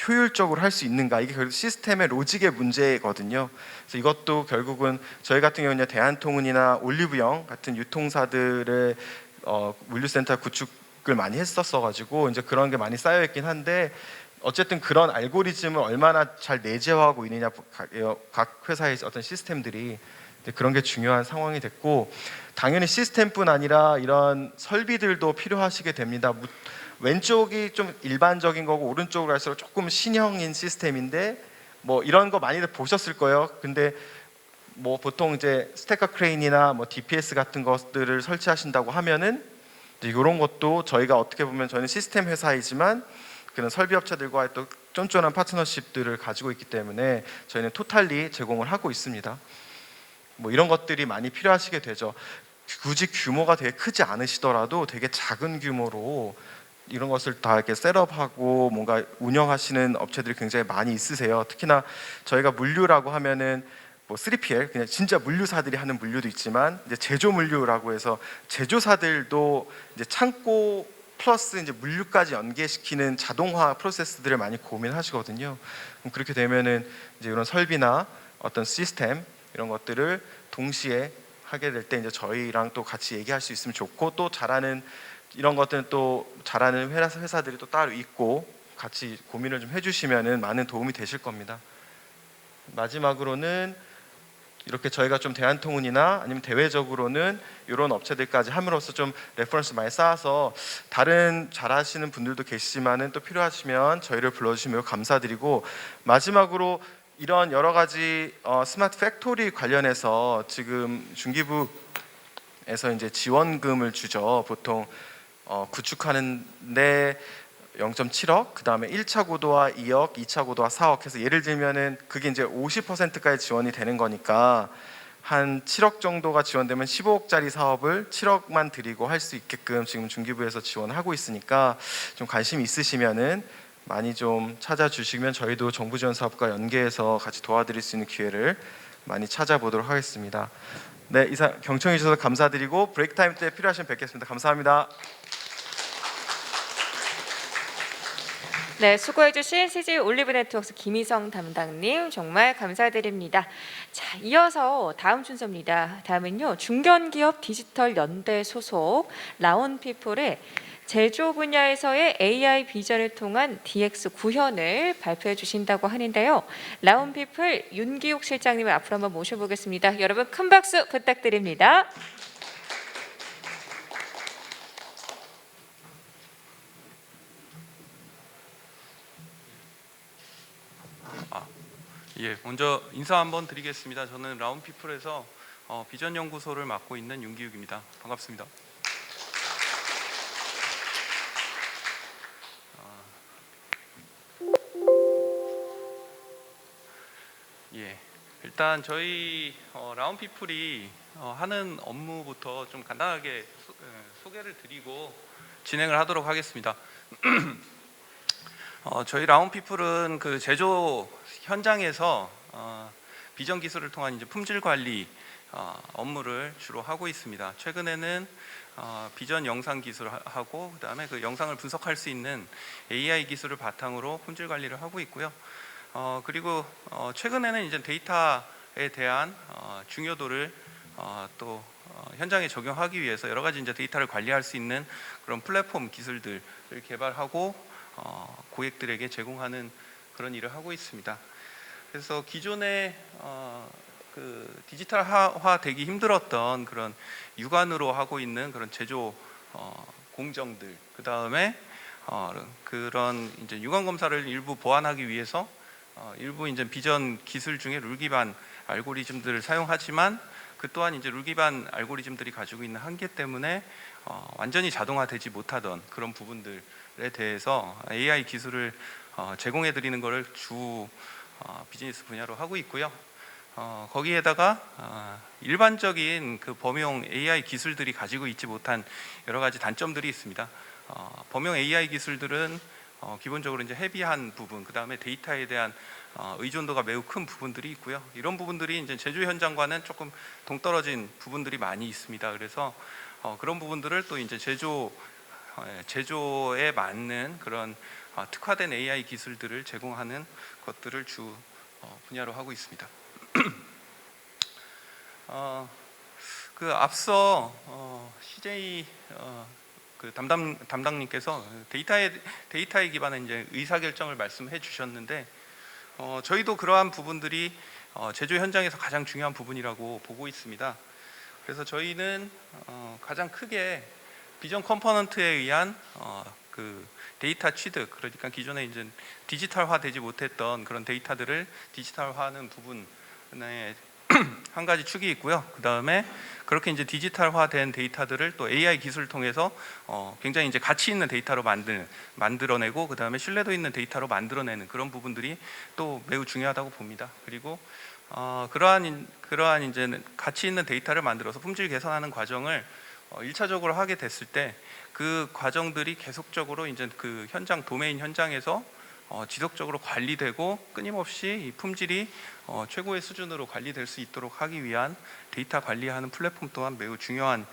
효율적으로 할 수 있는가, 이게 결국 시스템의 로직의 문제거든요. 그래서 이것도 결국은 저희 같은 경우는 대한통운이나 올리브영 같은 유통사들의 물류센터 구축을 많이 했었어가지고 이제 그런 게 많이 쌓여 있긴 한데, 어쨌든 그런 알고리즘을 얼마나 잘 내재화하고 있느냐, 각 회사의 어떤 시스템들이, 그런 게 중요한 상황이 됐고, 당연히 시스템뿐 아니라 이런 설비들도 필요하시게 됩니다. 왼쪽이 좀 일반적인 거고 오른쪽으로 갈수록 조금 신형인 시스템인데, 뭐 이런 거 많이들 보셨을 거예요. 근데 뭐 보통 이제 스태커 크레인이나 뭐 DPS 같은 것들을 설치하신다고 하면은 이런 것도 저희가 어떻게 보면, 저희는 시스템 회사이지만 그런 설비 업체들과의 또 쫀쫀한 파트너십들을 가지고 있기 때문에 저희는 토탈리 제공을 하고 있습니다. 뭐 이런 것들이 많이 필요하시게 되죠. 굳이 규모가 되게 크지 않으시더라도 되게 작은 규모로 이런 것을 다 이렇게 셋업하고 뭔가 운영하시는 업체들이 굉장히 많이 있으세요. 특히나 저희가 물류라고 하면은 뭐 3PL, 그냥 진짜 물류사들이 하는 물류도 있지만, 이제 제조 물류라고 해서 제조사들도 이제 창고 플러스 이제 물류까지 연계시키는 자동화 프로세스들을 많이 고민하시거든요. 그럼 그렇게 되면은 이제 이런 설비나 어떤 시스템 이런 것들을 동시에 하게 될 때 이제 저희랑 또 같이 얘기할 수 있으면 좋고, 또 잘하는 이런 것들은 또 잘하는 회사들이 또 따로 있고 같이 고민을 좀 해주시면은 많은 도움이 되실 겁니다. 마지막으로는 이렇게 저희가 좀 대한통운이나 아니면 대외적으로는 이런 업체들까지 함으로써 좀 레퍼런스 많이 쌓아서, 다른 잘하시는 분들도 계시지만은 또 필요하시면 저희를 불러주시면 감사드리고, 마지막으로 이런 여러 가지 스마트 팩토리 관련해서 지금 중기부에서 이제 지원금을 주죠. 보통 구축하는데 0.7억, 그 다음에 1차 고도화 2억, 2차 고도화 4억 해서, 예를 들면은 그게 이제 50%까지 지원이 되는 거니까 한 7억 정도가 지원되면 15억짜리 사업을 7억만 드리고 할 수 있게끔 지금 중기부에서 지원하고 있으니까, 좀 관심 있으시면은 많이 좀 찾아주시면 저희도 정부 지원 사업과 연계해서 같이 도와드릴 수 있는 기회를 많이 찾아보도록 하겠습니다. 네, 이상 경청해 주셔서 감사드리고, 브레이크 타임 때 필요하시면 뵙겠습니다. 감사합니다. 네, 수고해주신 CJ 올리브 네트워크 김희성 담당님 정말 감사드립니다. 자, 이어서 다음 순서입니다. 다음은요, 중견기업 디지털 연대 소속 라온피플의 제조 분야에서의 AI 비전을 통한 DX 구현을 발표해 주신다고 하는데요. 라온피플 윤기욱 실장님을 앞으로 한번 모셔보겠습니다. 여러분 큰 박수 부탁드립니다. 예, 먼저 인사 한번 드리겠습니다. 저는 라운피플에서 비전 연구소를 맡고 있는 윤기욱입니다. 반갑습니다. 예, 일단 저희 라운피플이 하는 업무부터 좀 간단하게 소개를 드리고 진행을 하도록 하겠습니다. 저희 라운피플은 그 제조 현장에서 비전 기술을 통한 이제 품질 관리 업무를 주로 하고 있습니다. 최근에는 비전 영상 기술하고 그다음에 그 영상을 분석할 수 있는 AI 기술을 바탕으로 품질 관리를 하고 있고요. 그리고 최근에는 이제 데이터에 대한 중요도를 또 현장에 적용하기 위해서 여러 가지 이제 데이터를 관리할 수 있는 그런 플랫폼 기술들을 개발하고 고객들에게 제공하는 그런 일을 하고 있습니다. 그래서 기존에 그 디지털화 되기 힘들었던 그런 육안으로 하고 있는 그런 제조 공정들, 그 다음에 그런 이제 육안 검사를 일부 보완하기 위해서 일부 이제 비전 기술 중에 룰 기반 알고리즘들을 사용하지만 그 또한 이제 룰 기반 알고리즘들이 가지고 있는 한계 때문에 완전히 자동화되지 못하던 그런 부분들에 대해서 AI 기술을 제공해 드리는 것을 주 비즈니스 분야로 하고 있고요. 거기에다가 일반적인 그 범용 AI 기술들이 가지고 있지 못한 여러 가지 단점들이 있습니다. 범용 AI 기술들은 기본적으로 이제 헤비한 부분, 그 다음에 데이터에 대한 의존도가 매우 큰 부분들이 있고요. 이런 부분들이 이제 제조 현장과는 조금 동떨어진 부분들이 많이 있습니다. 그래서 그런 부분들을 또 이제 제조에 맞는 그런 특화된 AI 기술들을 제공하는 것들을 주 분야로 하고 있습니다. 그 앞서 CJ 그 담당님께서 데이터에 기반한 이제 의사결정을 말씀해 주셨는데 저희도 그러한 부분들이 제조 현장에서 가장 중요한 부분이라고 보고 있습니다. 그래서 저희는 가장 크게 비전 컴포넌트에 의한 그 데이터 취득, 그러니까 기존에 이제 디지털화되지 못했던 그런 데이터들을 디지털화하는 부분에 한 가지 축이 있고요. 그 다음에 그렇게 이제 디지털화된 데이터들을 또 AI 기술을 통해서 굉장히 이제 가치 있는 데이터로 만들어내고 그 다음에 신뢰도 있는 데이터로 만들어내는 그런 부분들이 또 매우 중요하다고 봅니다. 그리고 그러한 이제 가치 있는 데이터를 만들어서 품질 개선하는 과정을 1차적으로 하게 됐을 때 그 과정들이 계속적으로 이제 그 현장 도메인 현장에서 지속적으로 관리되고 끊임없이 이 품질이 최고의 수준으로 관리될 수 있도록 하기 위한 데이터 관리하는 플랫폼 또한 매우 중요한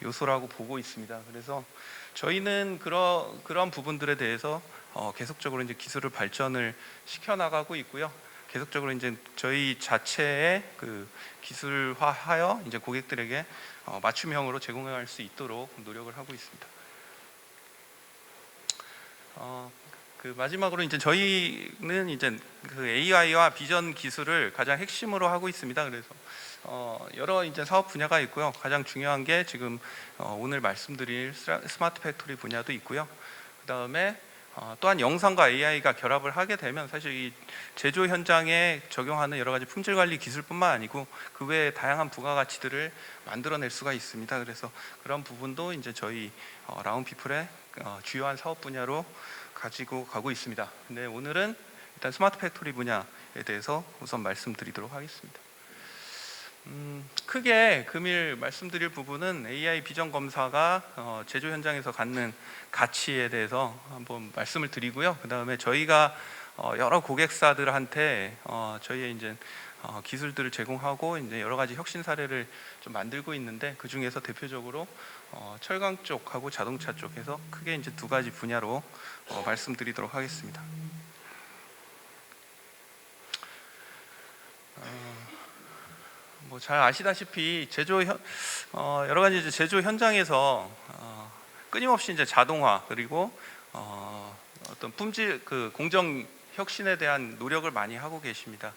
요소라고 보고 있습니다. 그래서 저희는 그런 부분들에 대해서 계속적으로 이제 기술을 발전을 시켜 나가고 있고요. 계속적으로 이제 저희 자체의 그 기술화하여 이제 고객들에게 맞춤형으로 제공할 수 있도록 노력을 하고 있습니다. 그 마지막으로 이제 저희는 이제 그 AI와 비전 기술을 가장 핵심으로 하고 있습니다. 그래서 여러 이제 사업 분야가 있고요. 가장 중요한 게 지금 오늘 말씀드릴 스마트 팩토리 분야도 있고요. 그 다음에 또한 영상과 AI가 결합을 하게 되면 사실 이 제조 현장에 적용하는 여러 가지 품질 관리 기술뿐만 아니고 그 외에 다양한 부가가치들을 만들어낼 수가 있습니다. 그래서 그런 부분도 이제 저희 라운피플의 주요한 사업 분야로 가지고 가고 있습니다. 근데 오늘은 일단 스마트 팩토리 분야에 대해서 우선 말씀드리도록 하겠습니다. 크게 금일 말씀드릴 부분은 AI 비전 검사가 제조 현장에서 갖는 가치에 대해서 한번 말씀을 드리고요. 그 다음에 저희가 여러 고객사들한테 저희의 이제 기술들을 제공하고 이제 여러 가지 혁신 사례를 좀 만들고 있는데 그 중에서 대표적으로 철강 쪽하고 자동차 쪽에서 크게 이제 두 가지 분야로 말씀드리도록 하겠습니다. 뭐 잘 아시다시피 여러 가지 이제 제조 현장에서 끊임없이 이제 자동화 그리고 어떤 품질 그 공정 혁신에 대한 노력을 많이 하고 계십니다.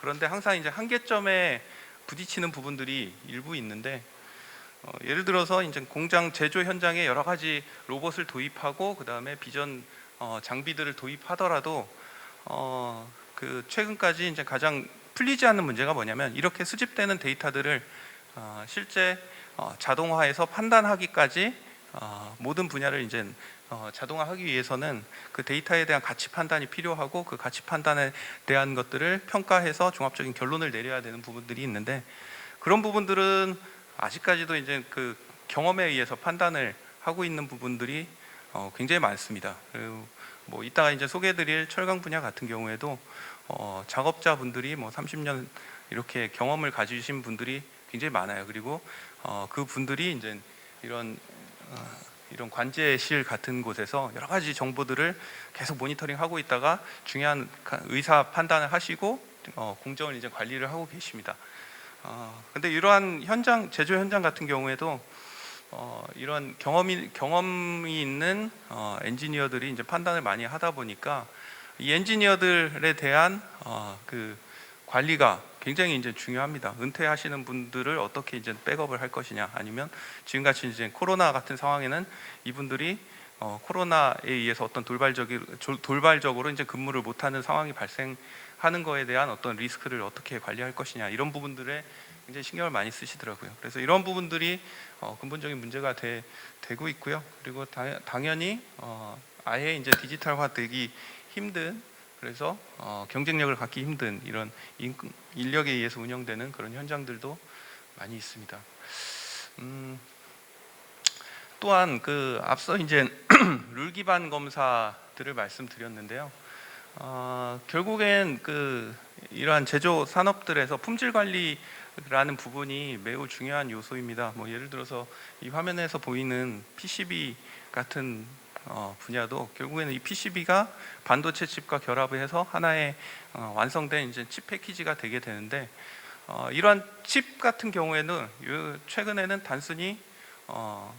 그런데 항상 이제 한계점에 부딪히는 부분들이 일부 있는데 예를 들어서 이제 공장 제조 현장에 여러 가지 로봇을 도입하고 그 다음에 비전 장비들을 도입하더라도 그 최근까지 이제 가장 풀리지 않는 문제가 뭐냐면 이렇게 수집되는 데이터들을 실제 자동화해서 판단하기까지 모든 분야를 이제 자동화하기 위해서는 그 데이터에 대한 가치 판단이 필요하고 그 가치 판단에 대한 것들을 평가해서 종합적인 결론을 내려야 되는 부분들이 있는데, 그런 부분들은 아직까지도 이제 그 경험에 의해서 판단을 하고 있는 부분들이 굉장히 많습니다. 그리고 뭐 이따가 이제 소개해드릴 철강 분야 같은 경우에도 작업자분들이 뭐 30년 이렇게 경험을 가지신 분들이 굉장히 많아요. 그리고 그 분들이 이제 이런 관제실 같은 곳에서 여러 가지 정보들을 계속 모니터링하고 있다가 중요한 의사 판단을 하시고 공정을 이제 관리를 하고 계십니다. 근데 이러한 제조 현장 같은 경우에도 이런 경험이 있는 엔지니어들이 이제 판단을 많이 하다 보니까 이 엔지니어들에 대한 그 관리가 굉장히 이제 중요합니다. 은퇴하시는 분들을 어떻게 이제 백업을 할 것이냐, 아니면 지금같이 이제 코로나 같은 상황에는 이분들이 코로나에 의해서 어떤 돌발적으로 이제 근무를 못하는 상황이 발생하는 거에 대한 어떤 리스크를 어떻게 관리할 것이냐, 이런 부분들에 굉장히 신경을 많이 쓰시더라고요. 그래서 이런 부분들이 근본적인 문제가 되고 있고요. 그리고 당연히 아예 이제 디지털화되기 힘든, 그래서 경쟁력을 갖기 힘든 이런 인력에 의해서 운영되는 그런 현장들도 많이 있습니다. 또한 그 앞서 이제 룰 기반 검사들을 말씀드렸는데요. 결국엔 그 이러한 제조 산업들에서 품질 관리라는 부분이 매우 중요한 요소입니다. 뭐 예를 들어서 이 화면에서 보이는 PCB 같은 분야도 결국에는 이 PCB가 반도체 칩과 결합을 해서 하나의 완성된 이제 칩 패키지가 되게 되는데, 이러한 칩 같은 경우에는 최근에는 단순히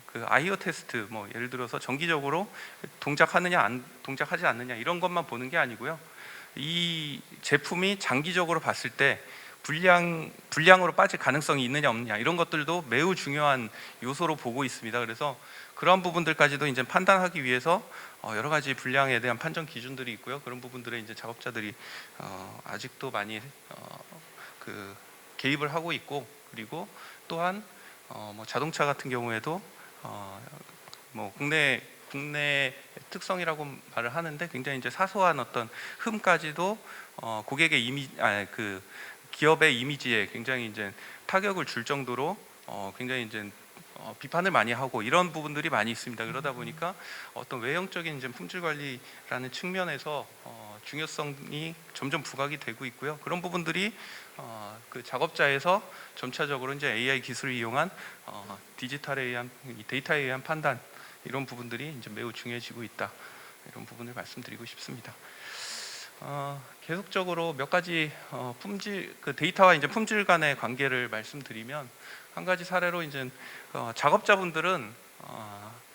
그 IO 테스트, 뭐 예를 들어서 정기적으로 동작하느냐 동작하지 않느냐 이런 것만 보는 게 아니고요. 이 제품이 장기적으로 봤을 때 불량으로 빠질 가능성이 있느냐 없느냐 이런 것들도 매우 중요한 요소로 보고 있습니다. 그래서 그런 부분들까지도 이제 판단하기 위해서 여러 가지 불량에 대한 판정 기준들이 있고요. 그런 부분들에 이제 작업자들이 아직도 많이 그 개입을 하고 있고, 그리고 또한 뭐 자동차 같은 경우에도 뭐 국내 특성이라고 말을 하는데, 굉장히 이제 사소한 어떤 흠까지도 고객의 그 기업의 이미지에 굉장히 이제 타격을 줄 정도로 굉장히 이제 비판을 많이 하고 이런 부분들이 많이 있습니다. 그러다 보니까 어떤 외형적인 이제 품질 관리라는 측면에서 중요성이 점점 부각이 되고 있고요. 그런 부분들이 그 작업자에서 점차적으로 이제 AI 기술을 이용한 디지털에 의한 데이터에 의한 판단, 이런 부분들이 이제 매우 중요해지고 있다. 이런 부분을 말씀드리고 싶습니다. 계속적으로 몇 가지 품질, 그 데이터와 이제 품질 간의 관계를 말씀드리면, 한 가지 사례로 이제 작업자분들은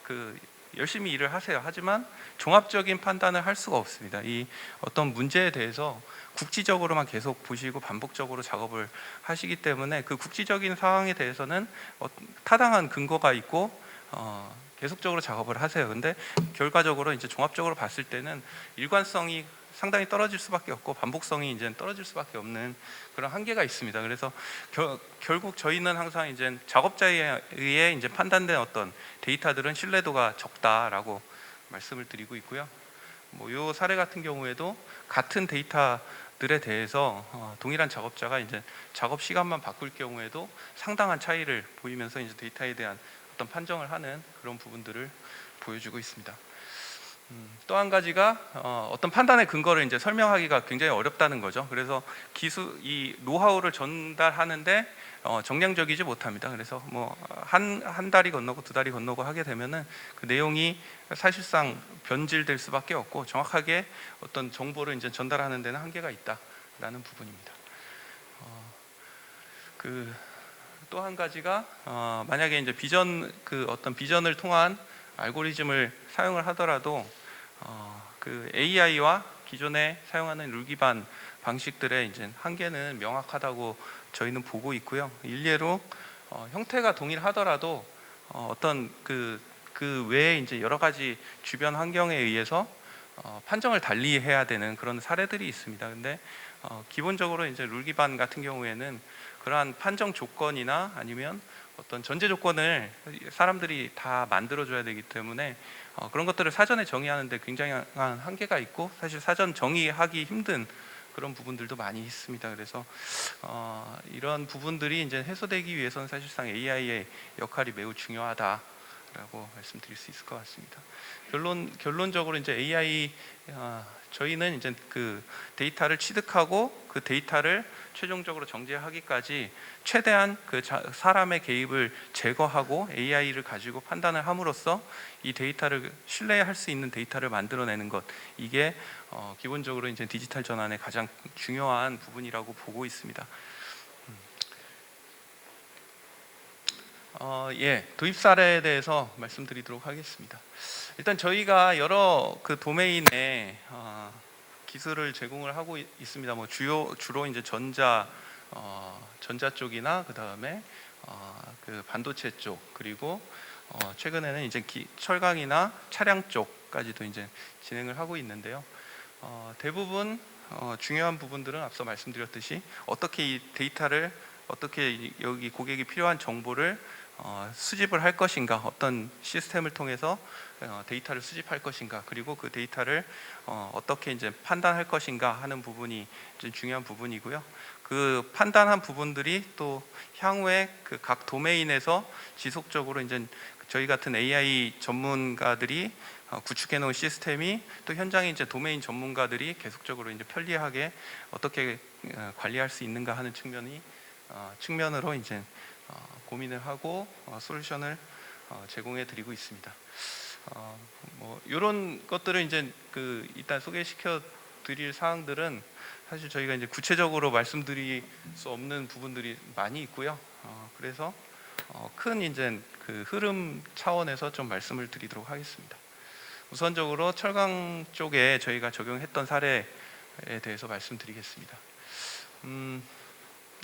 그 열심히 일을 하세요. 하지만 종합적인 판단을 할 수가 없습니다. 이 어떤 문제에 대해서 국지적으로만 계속 보시고 반복적으로 작업을 하시기 때문에 그 국지적인 상황에 대해서는 타당한 근거가 있고 계속적으로 작업을 하세요. 근데 결과적으로 이제 종합적으로 봤을 때는 일관성이 상당히 떨어질 수밖에 없고 반복성이 이제 떨어질 수밖에 없는 그런 한계가 있습니다. 그래서 결국 저희는 항상 이제 작업자에 의해 이제 판단된 어떤 데이터들은 신뢰도가 적다라고 말씀을 드리고 있고요. 뭐 요 사례 같은 경우에도 같은 데이터들에 대해서 동일한 작업자가 이제 작업 시간만 바꿀 경우에도 상당한 차이를 보이면서 이제 데이터에 대한 어떤 판정을 하는 그런 부분들을 보여주고 있습니다. 또 한 가지가 어떤 판단의 근거를 이제 설명하기가 굉장히 어렵다는 거죠. 그래서 이 노하우를 전달하는데 정량적이지 못합니다. 그래서 뭐 한 달이 건너고 두 달이 건너고 하게 되면은 그 내용이 사실상 변질될 수밖에 없고 정확하게 어떤 정보를 이제 전달하는 데는 한계가 있다라는 부분입니다. 또 한 가지가 만약에 이제 어떤 비전을 통한 알고리즘을 사용을 하더라도 그 AI와 기존에 사용하는 룰 기반 방식들의 이제 한계는 명확하다고 저희는 보고 있고요. 일례로 형태가 동일하더라도 어떤 그 외에 이제 여러 가지 주변 환경에 의해서 판정을 달리 해야 되는 그런 사례들이 있습니다. 근데 기본적으로 이제 룰 기반 같은 경우에는 그러한 판정 조건이나 아니면 어떤 전제 조건을 사람들이 다 만들어줘야 되기 때문에 그런 것들을 사전에 정의하는데 굉장한 한계가 있고 사실 사전 정의하기 힘든 그런 부분들도 많이 있습니다. 그래서 이런 부분들이 이제 해소되기 위해서는 사실상 AI의 역할이 매우 중요하다라고 말씀드릴 수 있을 것 같습니다. 결론적으로 이제 AI 저희는 이제 그 데이터를 취득하고 그 데이터를 최종적으로 정제하기까지 최대한 그 사람의 개입을 제거하고 AI를 가지고 판단을 함으로써 이 데이터를 신뢰할 수 있는 데이터를 만들어내는 것, 이게 기본적으로 이제 디지털 전환의 가장 중요한 부분이라고 보고 있습니다. 도입 사례에 대해서 말씀드리도록 하겠습니다. 일단 저희가 여러 그 도메인에 기술을 제공을 하고 있습니다. 뭐 주로 이제 전자 쪽이나 그 다음에 그 반도체 쪽, 그리고 최근에는 이제 철강이나 차량 쪽까지도 이제 진행을 하고 있는데요. 대부분 중요한 부분들은 앞서 말씀드렸듯이 어떻게 이 데이터를, 어떻게 여기 고객이 필요한 정보를 수집을 할 것인가, 어떤 시스템을 통해서 데이터를 수집할 것인가, 그리고 그 데이터를 어떻게 이제 판단할 것인가 하는 부분이 이제 중요한 부분이고요. 그 판단한 부분들이 또 향후에 그 각 도메인에서 지속적으로 이제 저희 같은 AI 전문가들이 구축해 놓은 시스템이 또 현장에 이제 도메인 전문가들이 계속적으로 이제 편리하게 어떻게 관리할 수 있는가 하는 측면으로 이제 고민을 하고 솔루션을 제공해 드리고 있습니다. 뭐 이런 것들을 이제 그 일단 소개시켜 드릴 사항들은 사실 저희가 이제 구체적으로 말씀드릴 수 없는 부분들이 많이 있고요. 그래서 큰 이제 그 흐름 차원에서 좀 말씀을 드리도록 하겠습니다. 우선적으로 철강 쪽에 저희가 적용했던 사례에 대해서 말씀드리겠습니다.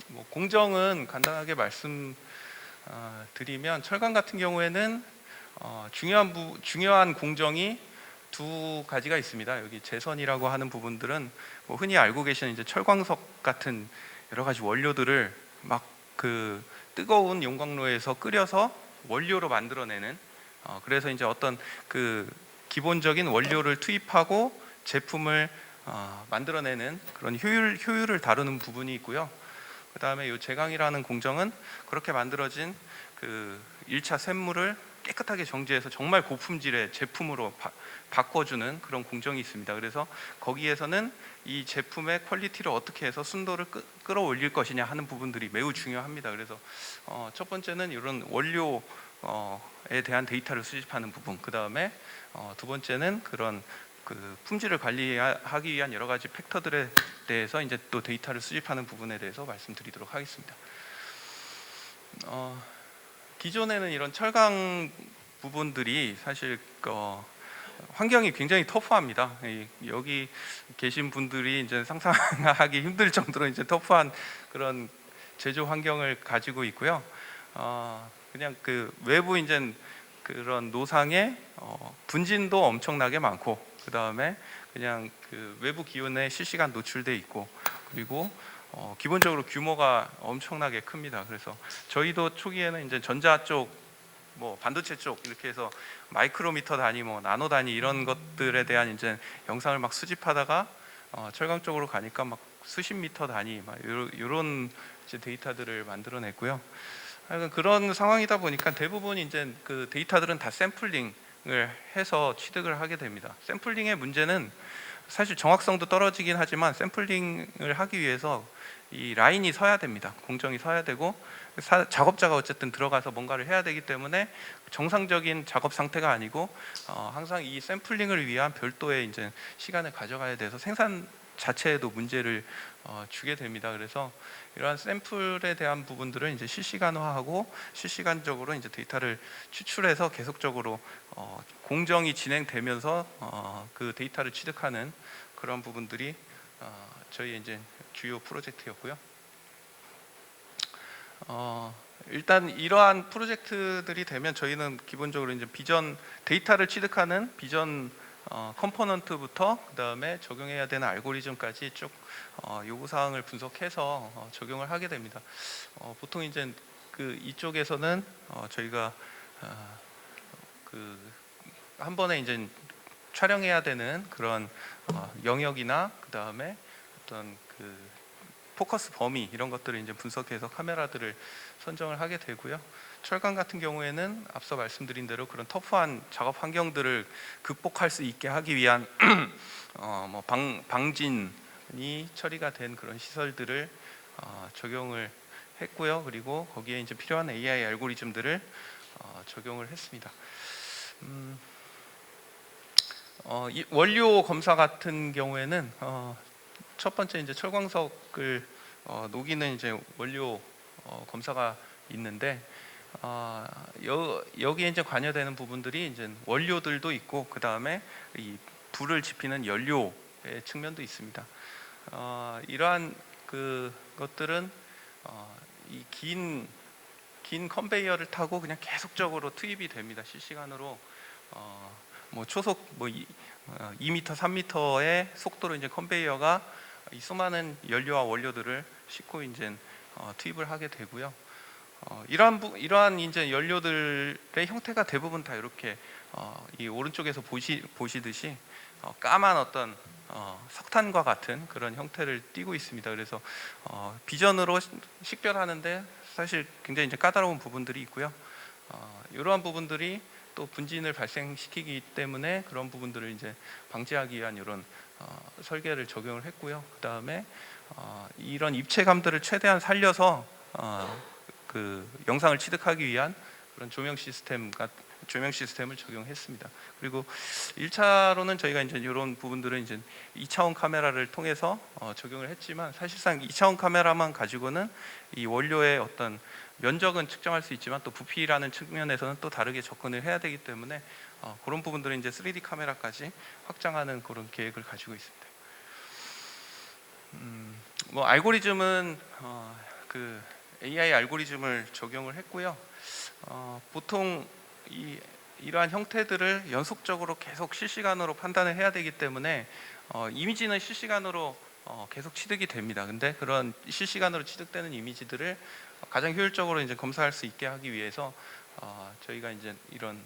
뭐 공정은 간단하게 말씀드리면 철강 같은 경우에는 중요한 공정이 두 가지가 있습니다. 여기 재선이라고 하는 부분들은 뭐 흔히 알고 계시는 이제 철광석 같은 여러 가지 원료들을 막 그 뜨거운 용광로에서 끓여서 원료로 만들어내는, 그래서 이제 어떤 그 기본적인 원료를 투입하고 제품을 만들어내는 그런 효율을 다루는 부분이 있고요. 그 다음에 이 제강이라는 공정은 그렇게 만들어진 그 1차 쇳물을 깨끗하게 정제해서 정말 고품질의 제품으로 바꿔주는 그런 공정이 있습니다. 그래서 거기에서는 이 제품의 퀄리티를 어떻게 해서 순도를 끌어올릴 것이냐 하는 부분들이 매우 중요합니다. 그래서 첫 번째는 이런 원료에 대한 데이터를 수집하는 부분, 그 다음에 두 번째는 그런 그 품질을 관리하기 위한 여러 가지 팩터들에 대해서 이제 또 데이터를 수집하는 부분에 대해서 말씀드리도록 하겠습니다. 기존에는 이런 철강 부분들이 사실 환경이 굉장히 터프합니다. 여기 계신 분들이 이제 상상하기 힘들 정도로 이제 터프한 그런 제조 환경을 가지고 있고요. 그냥 그 외부 이제 그런 노상에 분진도 엄청나게 많고, 그 다음에 그냥 그 외부 기온에 실시간 노출돼 있고, 그리고 기본적으로 규모가 엄청나게 큽니다. 그래서 저희도 초기에는 이제 전자 쪽, 뭐 반도체 쪽 이렇게 해서 마이크로미터 단위, 뭐 나노 단위 이런 것들에 대한 이제 영상을 막 수집하다가 철강 쪽으로 가니까 막 수십 미터 단위 막 이런 이제 데이터들을 만들어냈고요. 그런 상황이다 보니까 대부분 이제 그 데이터들은 다 샘플링을 해서 취득을 하게 됩니다. 샘플링의 문제는 사실 정확성도 떨어지긴 하지만 샘플링을 하기 위해서 이 라인이 서야 됩니다. 공정이 서야 되고 작업자가 어쨌든 들어가서 뭔가를 해야 되기 때문에 정상적인 작업 상태가 아니고 항상 이 샘플링을 위한 별도의 이제 시간을 가져가야 돼서 생산 자체에도 문제를 주게 됩니다. 그래서 이러한 샘플에 대한 부분들은 이제 실시간화하고 실시간적으로 이제 데이터를 추출해서 계속적으로 공정이 진행되면서 그 데이터를 취득하는 그런 부분들이 저희 이제 주요 프로젝트였고요. 일단 이러한 프로젝트들이 되면 저희는 기본적으로 이제 비전 데이터를 취득하는 비전 컴포넌트부터 그 다음에 적용해야 되는 알고리즘까지 쭉 요구 사항을 분석해서 적용을 하게 됩니다. 보통 이제 그 이쪽에서는 저희가 그 한 번에 이제 촬영해야 되는 그런 영역이나 그 다음에 어떤 그 포커스 범위 이런 것들을 이제 분석해서 카메라들을 선정을 하게 되고요. 철강 같은 경우에는 앞서 말씀드린 대로 그런 터프한 작업 환경들을 극복할 수 있게 하기 위한 뭐 방진이 처리가 된 그런 시설들을 적용을 했고요. 그리고 거기에 이제 필요한 AI 알고리즘들을 적용을 했습니다. 이 원료 검사 같은 경우에는 첫 번째 이제 철광석을 녹이는 이제 원료 검사가 있는데 여기에 이제 관여되는 부분들이 이제 원료들도 있고 그 다음에 이 불을 지피는 연료의 측면도 있습니다. 이러한 그 것들은 이 긴 컨베이어를 타고 그냥 계속적으로 투입이 됩니다. 실시간으로 뭐 초속 뭐 2m, 3m의 속도로 이제 컨베이어가 이 수많은 연료와 원료들을 싣고 이제 투입을 하게 되고요. 이러한 이제 연료들의 형태가 대부분 다 이렇게 이 오른쪽에서 보시듯이 까만 어떤 석탄과 같은 그런 형태를 띠고 있습니다. 그래서 비전으로 식별하는데 사실 굉장히 이제 까다로운 부분들이 있고요. 이러한 부분들이 또 분진을 발생시키기 때문에 그런 부분들을 이제 방지하기 위한 이런 설계를 적용을 했고요. 그 다음에 이런 입체감들을 최대한 살려서 그 영상을 취득하기 위한 그런 조명 시스템을 적용했습니다. 그리고 1차로는 저희가 이제 이런 부분들은 이제 2차원 카메라를 통해서 적용을 했지만 사실상 2차원 카메라만 가지고는 이 원료의 어떤 면적은 측정할 수 있지만 또 부피라는 측면에서는 또 다르게 접근을 해야 되기 때문에 그런 부분들은 이제 3D 카메라까지 확장하는 그런 계획을 가지고 있습니다. 뭐 알고리즘은 그 AI 알고리즘을 적용을 했고요. 보통 이러한 형태들을 연속적으로 계속 실시간으로 판단을 해야 되기 때문에 이미지는 실시간으로 계속 취득이 됩니다. 근데 그런 실시간으로 취득되는 이미지들을 가장 효율적으로 이제 검사할 수 있게 하기 위해서 저희가 이제 이런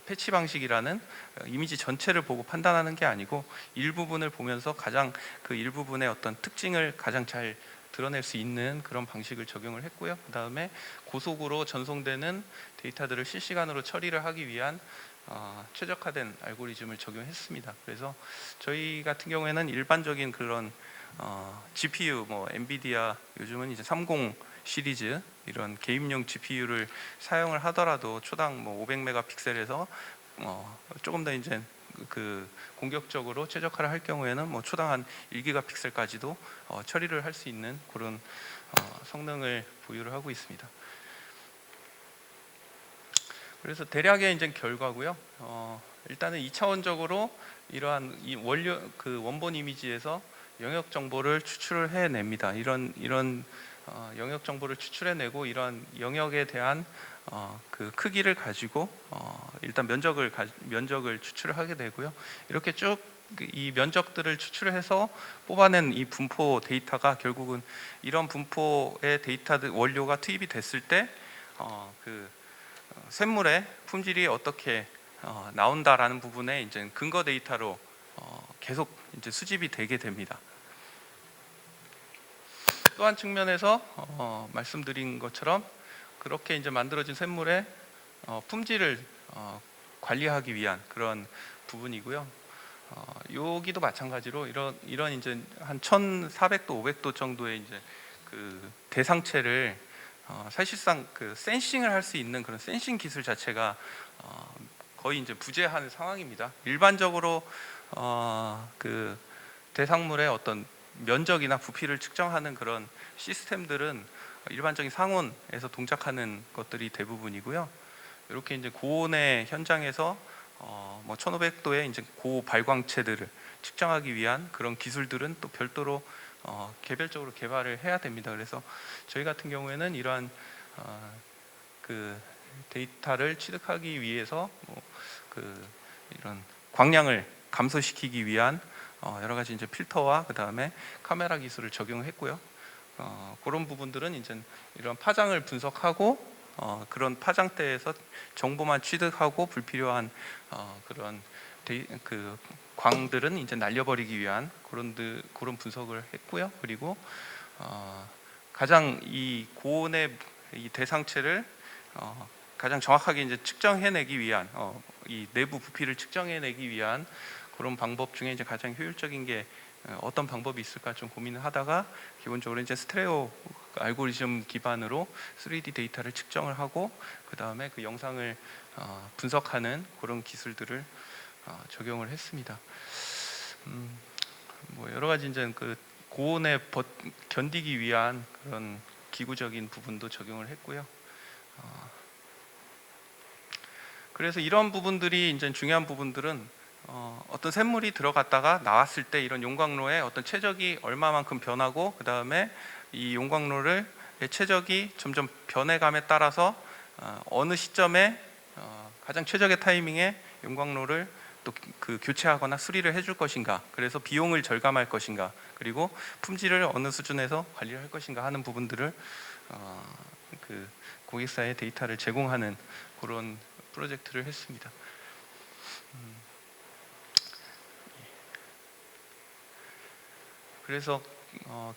패치 방식이라는 이미지 전체를 보고 판단하는 게 아니고 일부분을 보면서 가장 그 일부분의 어떤 특징을 가장 잘 드러낼 수 있는 그런 방식을 적용을 했고요. 그 다음에 고속으로 전송되는 데이터들을 실시간으로 처리를 하기 위한 최적화된 알고리즘을 적용했습니다. 그래서 저희 같은 경우에는 일반적인 그런 GPU, 뭐 엔비디아 요즘은 이제 30 시리즈 이런 게임용 GPU를 사용을 하더라도 초당 뭐 500메가픽셀에서 조금 더 이제 그 공격적으로 최적화를 할 경우에는 뭐 초당 한 1기가픽셀까지도 처리를 할 수 있는 그런 성능을 보유를 하고 있습니다. 그래서 대략의 이제 결과고요. 일단은 2차원적으로 이러한 이 원료 그 원본 이미지에서 영역 정보를 추출을 해냅니다. 이런 영역 정보를 추출해내고 이러한 영역에 대한 그 크기를 가지고 일단 면적을 추출을 하게 되고요. 이렇게 쭉 이 면적들을 추출해서 뽑아낸 이 분포 데이터가 결국은 이런 분포의 데이터들 원료가 투입이 됐을 때 그 샘물의 품질이 어떻게 나온다라는 부분에 이제 근거 데이터로 계속 이제 수집이 되게 됩니다. 또 한 측면에서 말씀드린 것처럼 그렇게 이제 만들어진 샘물의 품질을 관리하기 위한 그런 부분이고요. 여기도 마찬가지로 이런 이제 한 1,400도, 500도 정도의 이제 그 대상체를 사실상 그 센싱을 할 수 있는 그런 센싱 기술 자체가 거의 이제 부재한 상황입니다. 일반적으로 그 대상물의 어떤 면적이나 부피를 측정하는 그런 시스템들은 일반적인 상온에서 동작하는 것들이 대부분이고요. 이렇게 이제 고온의 현장에서 뭐 1,500도의 이제 고발광체들을 측정하기 위한 그런 기술들은 또 별도로 개별적으로 개발을 해야 됩니다. 그래서 저희 같은 경우에는 이러한 그 데이터를 취득하기 위해서 그 이런 광량을 감소시키기 위한 여러 가지 이제 필터와 그 다음에 카메라 기술을 적용했고요. 그런 부분들은 이제 이런 파장을 분석하고 그런 파장대에서 정보만 취득하고 불필요한 그런 그 광들은 이제 날려버리기 위한 그런 분석을 했고요. 그리고 가장 이 고온의 이 대상체를 가장 정확하게 이제 측정해내기 위한 이 내부 부피를 측정해내기 위한 그런 방법 중에 이제 가장 효율적인 게 어떤 방법이 있을까 좀 고민을 하다가 기본적으로 이제 스테레오 알고리즘 기반으로 3D 데이터를 측정을 하고 그 다음에 그 영상을 분석하는 그런 기술들을 적용을 했습니다. 뭐 여러 가지 이제 그 고온에 견디기 위한 그런 기구적인 부분도 적용을 했고요. 그래서 이런 부분들이 이제 중요한 부분들은 어떤 샘물이 들어갔다가 나왔을 때 이런 용광로의 어떤 최적이 얼마만큼 변하고 그 다음에 이 용광로를 최적이 점점 변해감에 따라서 어느 시점에 가장 최적의 타이밍에 용광로를 또 그 교체하거나 수리를 해줄 것인가, 그래서 비용을 절감할 것인가, 그리고 품질을 어느 수준에서 관리를 할 것인가 하는 부분들을 그 고객사에 데이터를 제공하는 그런 프로젝트를 했습니다. 그래서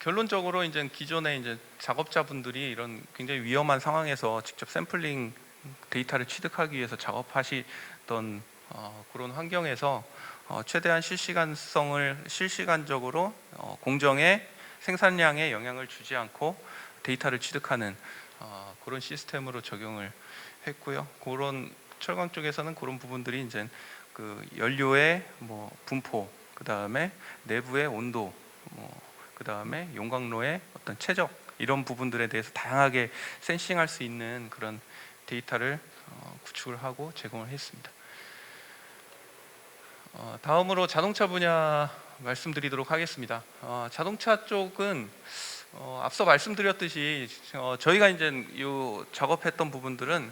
결론적으로 이제 기존에 이제 작업자분들이 이런 굉장히 위험한 상황에서 직접 샘플링 데이터를 취득하기 위해서 작업하시던 그런 환경에서 최대한 실시간적으로 공정의 생산량에 영향을 주지 않고 데이터를 취득하는 그런 시스템으로 적용을 했고요. 그런 철강 쪽에서는 그런 부분들이 이제 그 연료의 뭐 분포, 그 다음에 내부의 온도, 그 다음에 용광로의 어떤 최적, 이런 부분들에 대해서 다양하게 센싱할 수 있는 그런 데이터를 구축을 하고 제공을 했습니다. 다음으로 자동차 분야 말씀드리도록 하겠습니다. 자동차 쪽은 앞서 말씀드렸듯이 저희가 이제 요 작업했던 부분들은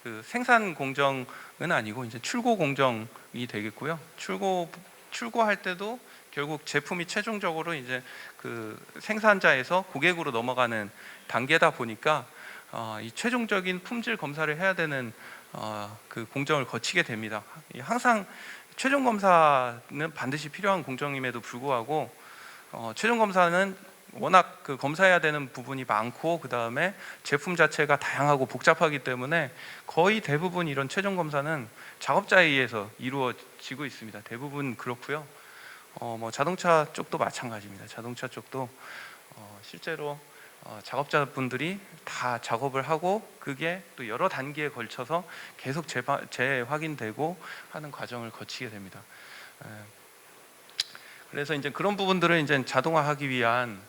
그 생산 공정은 아니고 이제 출고 공정이 되겠고요. 출고할 때도 결국 제품이 최종적으로 이제 그 생산자에서 고객으로 넘어가는 단계다 보니까 이 최종적인 품질 검사를 해야 되는 그 공정을 거치게 됩니다. 항상 최종 검사는 반드시 필요한 공정임에도 불구하고 최종 검사는 워낙 그 검사해야 되는 부분이 많고 그 다음에 제품 자체가 다양하고 복잡하기 때문에 거의 대부분 이런 최종 검사는 작업자에 의해서 이루어지고 있습니다. 대부분 그렇고요. 뭐 자동차 쪽도 마찬가지입니다. 자동차 쪽도 실제로 작업자분들이 다 작업을 하고 그게 또 여러 단계에 걸쳐서 계속 재확인되고 하는 과정을 거치게 됩니다. 그래서 이제 그런 부분들을 이제 자동화하기 위한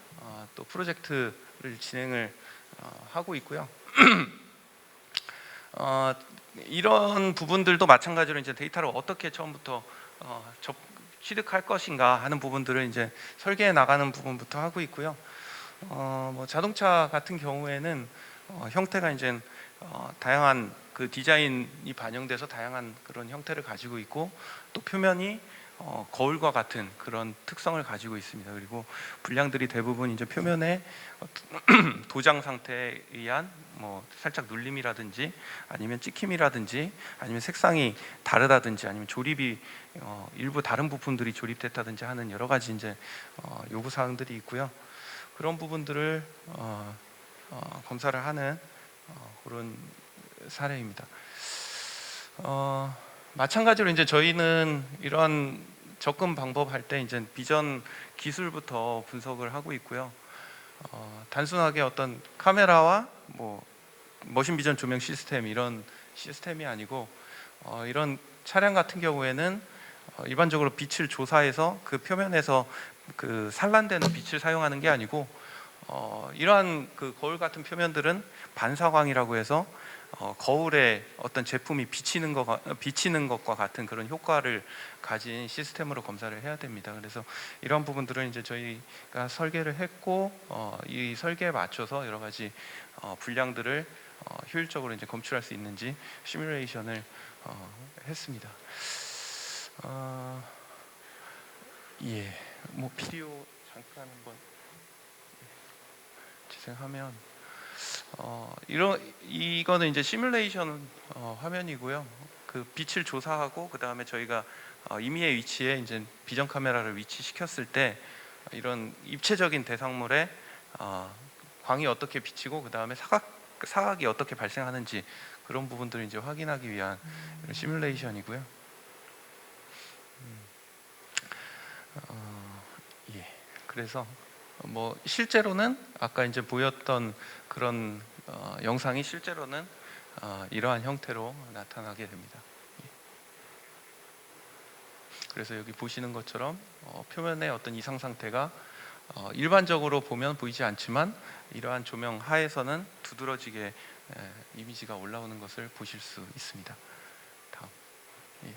또 프로젝트를 진행을 하고 있고요. 이런 부분들도 마찬가지로 이제 데이터를 어떻게 처음부터 취득할 것인가 하는 부분들을 이제 설계해 나가는 부분부터 하고 있고요. 뭐 자동차 같은 경우에는 형태가 이제 다양한 그 디자인이 반영돼서 다양한 그런 형태를 가지고 있고 또 표면이 거울과 같은 그런 특성을 가지고 있습니다. 그리고 불량들이 대부분 이제 표면에 도장 상태에 의한 뭐 살짝 눌림이라든지 아니면 찍힘이라든지 아니면 색상이 다르다든지 아니면 조립이 일부 다른 부품들이 조립됐다든지 하는 여러 가지 이제 요구 사항들이 있고요. 그런 부분들을 검사를 하는 그런 사례입니다. 마찬가지로 이제 저희는 이런 접근 방법 할 때 이제 비전 기술부터 분석을 하고 있고요. 단순하게 어떤 카메라와 뭐 머신 비전 조명 시스템 이런 시스템이 아니고 이런 차량 같은 경우에는 일반적으로 빛을 조사해서 그 표면에서 그 산란되는 빛을 사용하는 게 아니고 이러한 그 거울 같은 표면들은 반사광이라고 해서 거울에 어떤 제품이 비치는 것과 같은 그런 효과를 가진 시스템으로 검사를 해야 됩니다. 그래서 이런 부분들은 이제 저희가 설계를 했고 이 설계에 맞춰서 여러 가지 불량들을 효율적으로 이제 검출할 수 있는지 시뮬레이션을 했습니다. 예, 뭐 비디오 잠깐 한번. 재생하면 이거는 이제 시뮬레이션 화면이고요. 그 빛을 조사하고 그 다음에 저희가 임의의 위치에 이제 비전 카메라를 위치시켰을 때 이런 입체적인 대상물에 광이 어떻게 비치고 그 다음에 사각이 어떻게 발생하는지 그런 부분들을 이제 확인하기 위한 이런 시뮬레이션이고요. 예. 그래서 뭐 실제로는 아까 이제 보였던 그런 영상이 실제로는 이러한 형태로 나타나게 됩니다. 예. 그래서 여기 보시는 것처럼 표면의 어떤 이상 상태가 일반적으로 보면 보이지 않지만 이러한 조명 하에서는 두드러지게 이미지가 올라오는 것을 보실 수 있습니다. 다음. 예.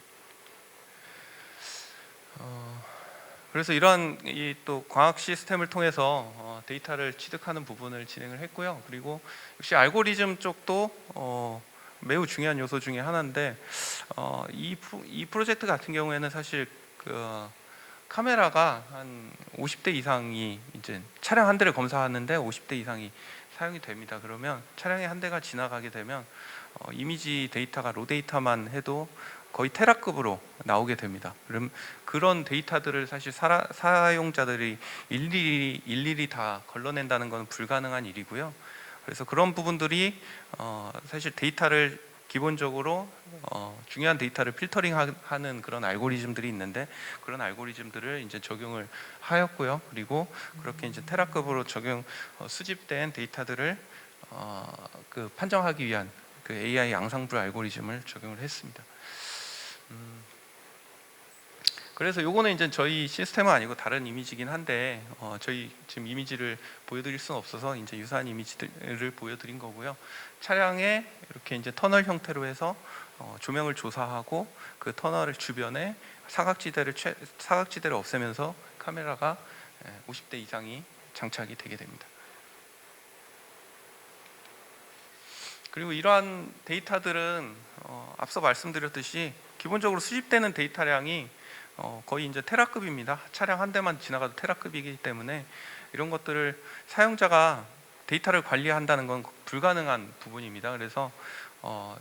그래서 이러한 또 광학 시스템을 통해서 데이터를 취득하는 부분을 진행을 했고요. 그리고 역시 알고리즘 쪽도 매우 중요한 요소 중에 하나인데 이 프로젝트 같은 경우에는 사실 그 카메라가 한 50대 이상이 이제 차량 한 대를 검사하는데 50대 이상이 사용이 됩니다. 그러면 차량의 한 대가 지나가게 되면 이미지 데이터가 로 데이터만 해도 거의 테라급으로 나오게 됩니다. 그럼 그런 데이터들을 사실 사용자들이 일일이 다 걸러낸다는 건 불가능한 일이고요. 그래서 그런 부분들이 사실 데이터를 기본적으로 중요한 데이터를 필터링하는 그런 알고리즘들이 있는데 그런 알고리즘들을 이제 적용을 하였고요. 그리고 그렇게 이제 테라급으로 수집된 데이터들을 그 판정하기 위한 그 AI 양상불 알고리즘을 적용을 했습니다. 그래서 요거는 이제 저희 시스템은 아니고 다른 이미지긴 한데 저희 지금 이미지를 보여드릴 수는 없어서 이제 유사한 이미지들을 보여드린 거고요. 차량에 이렇게 이제 터널 형태로 해서 조명을 조사하고 그 터널 주변에 사각지대를 없애면서 카메라가 50대 이상이 장착이 되게 됩니다. 그리고 이러한 데이터들은 앞서 말씀드렸듯이 기본적으로 수집되는 데이터량이 거의 이제 테라급입니다. 차량 한 대만 지나가도 테라급이기 때문에 이런 것들을 사용자가 데이터를 관리한다는 건 불가능한 부분입니다. 그래서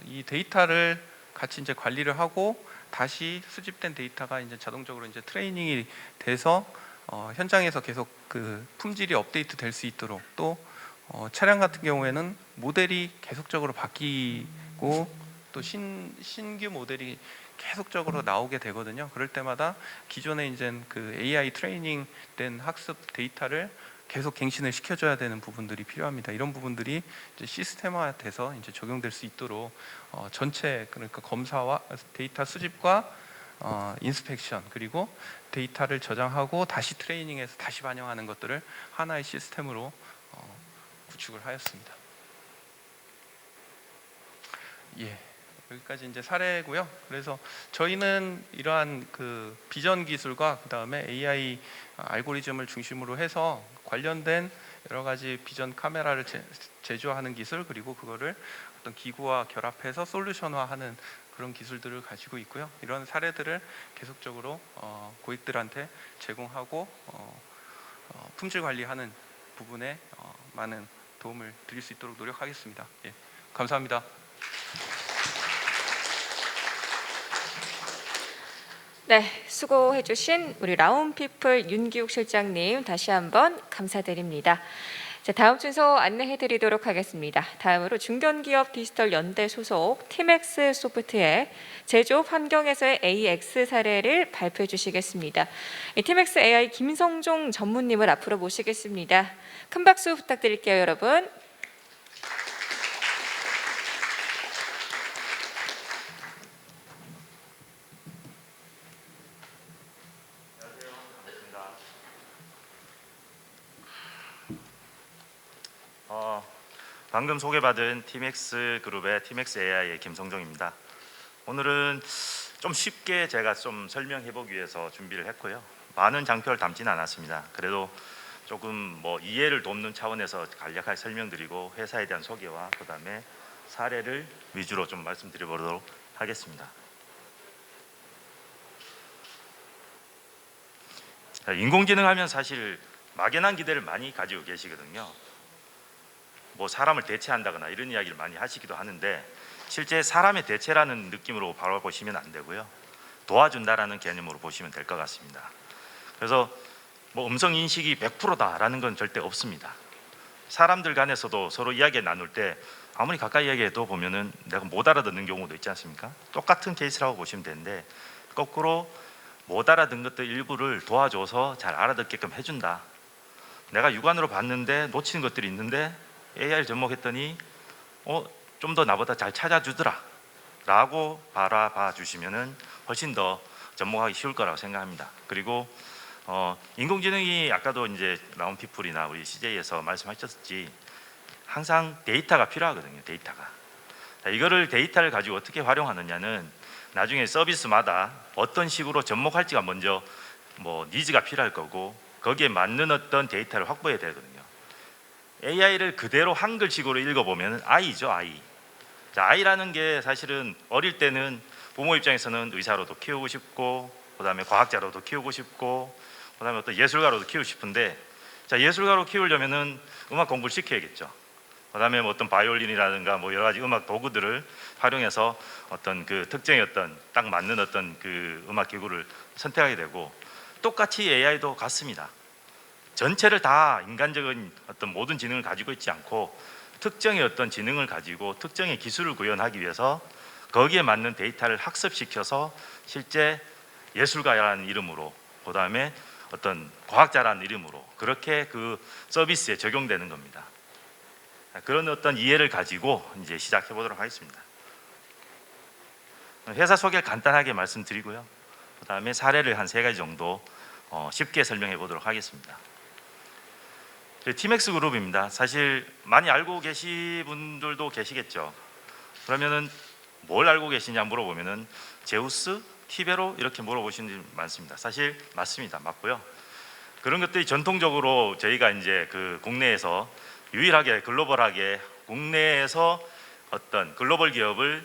이 데이터를 같이 이제 관리를 하고 다시 수집된 데이터가 이제 자동적으로 이제 트레이닝이 돼서 현장에서 계속 그 품질이 업데이트 될 수 있도록 또 차량 같은 경우에는 모델이 계속적으로 바뀌고 또 신규 모델이 계속적으로 나오게 되거든요. 그럴 때마다 기존에 이제 그 AI 트레이닝 된 학습 데이터를 계속 갱신을 시켜줘야 되는 부분들이 필요합니다. 이런 부분들이 이제 시스템화돼서 이제 적용될 수 있도록 전체 그러니까 검사와 데이터 수집과 인스펙션 그리고 데이터를 저장하고 다시 트레이닝해서 다시 반영하는 것들을 하나의 시스템으로 구축을 하였습니다. 예. 여기까지 이제 사례고요. 그래서 저희는 이러한 그 비전 기술과 그 다음에 AI 알고리즘을 중심으로 해서 관련된 여러 가지 비전 카메라를 제조하는 기술 그리고 그거를 어떤 기구와 결합해서 솔루션화하는 그런 기술들을 가지고 있고요. 이런 사례들을 계속적으로 고객들한테 제공하고 품질 관리하는 부분에 많은 도움을 드릴 수 있도록 노력하겠습니다. 예. 감사합니다. 네, 수고해주신 우리 라운피플 윤기욱 실장님 다시 한번 감사드립니다. 자, 다음 순서 안내해드리도록 하겠습니다. 다음으로 중견기업 디지털 연대 소속 티맥스 소프트의 제조업 환경에서의 AX 사례를 발표해 주시겠습니다. 티맥스 AI 김성종 전무님을 앞으로 모시겠습니다. 큰 박수 부탁드릴게요, 여러분. 방금 소개받은 티맥스 그룹의 티맥스 AI의 김성종입니다. 오늘은 좀 쉽게 제가 좀 설명해 보기 위해서 준비를 했고요. 많은 장표를 담지는 않았습니다. 그래도 조금 뭐 이해를 돕는 차원에서 간략하게 설명드리고 회사에 대한 소개와 그다음에 사례를 위주로 좀 말씀드려 보도록 하겠습니다. 인공지능 하면 사실 막연한 기대를 많이 가지고 계시거든요. 뭐 사람을 대체한다거나 이런 이야기를 많이 하시기도 하는데 실제 사람의 대체라는 느낌으로 바라보시면 안 되고요. 도와준다라는 개념으로 보시면 될 것 같습니다. 그래서 뭐 음성 인식이 100%다라는 건 절대 없습니다. 사람들 간에서도 서로 이야기 나눌 때 아무리 가까이 이야기해도 보면은 내가 못 알아듣는 경우도 있지 않습니까? 똑같은 케이스라고 보시면 되는데 거꾸로 못 알아듣는 것들 일부를 도와줘서 잘 알아듣게끔 해준다. 내가 육안으로 봤는데 놓치는 것들이 있는데 AI를 접목했더니 좀 더 나보다 잘 찾아주더라 라고 바라봐 주시면은 훨씬 더 접목하기 쉬울 거라고 생각합니다. 그리고 인공지능이 아까도 이제 나온 피플이나 우리 CJ에서 말씀하셨지 항상 데이터가 필요하거든요. 데이터가. 자, 이거를 데이터를 가지고 어떻게 활용하느냐는 나중에 서비스마다 어떤 식으로 접목할지가 먼저 뭐 니즈가 필요할 거고 거기에 맞는 어떤 데이터를 확보해야 되거든요. AI를 그대로 한글식으로 읽어보면 I죠, I. 자, I라는 게 사실은 어릴 때는 부모 입장에서는 의사로도 키우고 싶고, 그다음에 과학자로도 키우고 싶고, 그다음에 어떤 예술가로도 키우고 싶은데, 자, 예술가로 키우려면은 음악 공부를 시켜야겠죠. 그다음에 뭐 어떤 바이올린이라든가 뭐 여러 가지 음악 도구들을 활용해서 어떤 그 특정의 어떤 딱 맞는 어떤 그 음악 기구를 선택하게 되고, 똑같이 AI도 같습니다. 전체를 다 인간적인 어떤 모든 지능을 가지고 있지 않고 특정의 어떤 지능을 가지고 특정의 기술을 구현하기 위해서 거기에 맞는 데이터를 학습시켜서 실제 예술가라는 이름으로 그다음에 어떤 과학자라는 이름으로 그렇게 그 서비스에 적용되는 겁니다. 그런 어떤 이해를 가지고 이제 시작해 보도록 하겠습니다. 회사 소개를 간단하게 말씀드리고요. 그다음에 사례를 한 3가지 정도 쉽게 설명해 보도록 하겠습니다. 티맥스 그룹입니다. 사실 많이 알고 계신 분들도 계시겠죠. 그러면은 뭘 알고 계시냐 물어보면은 제우스, 티베로 이렇게 물어보시는 분이 많습니다. 사실 맞습니다. 맞고요. 그런 것들이 전통적으로 저희가 이제 그 국내에서 유일하게 글로벌하게 국내에서 어떤 글로벌 기업을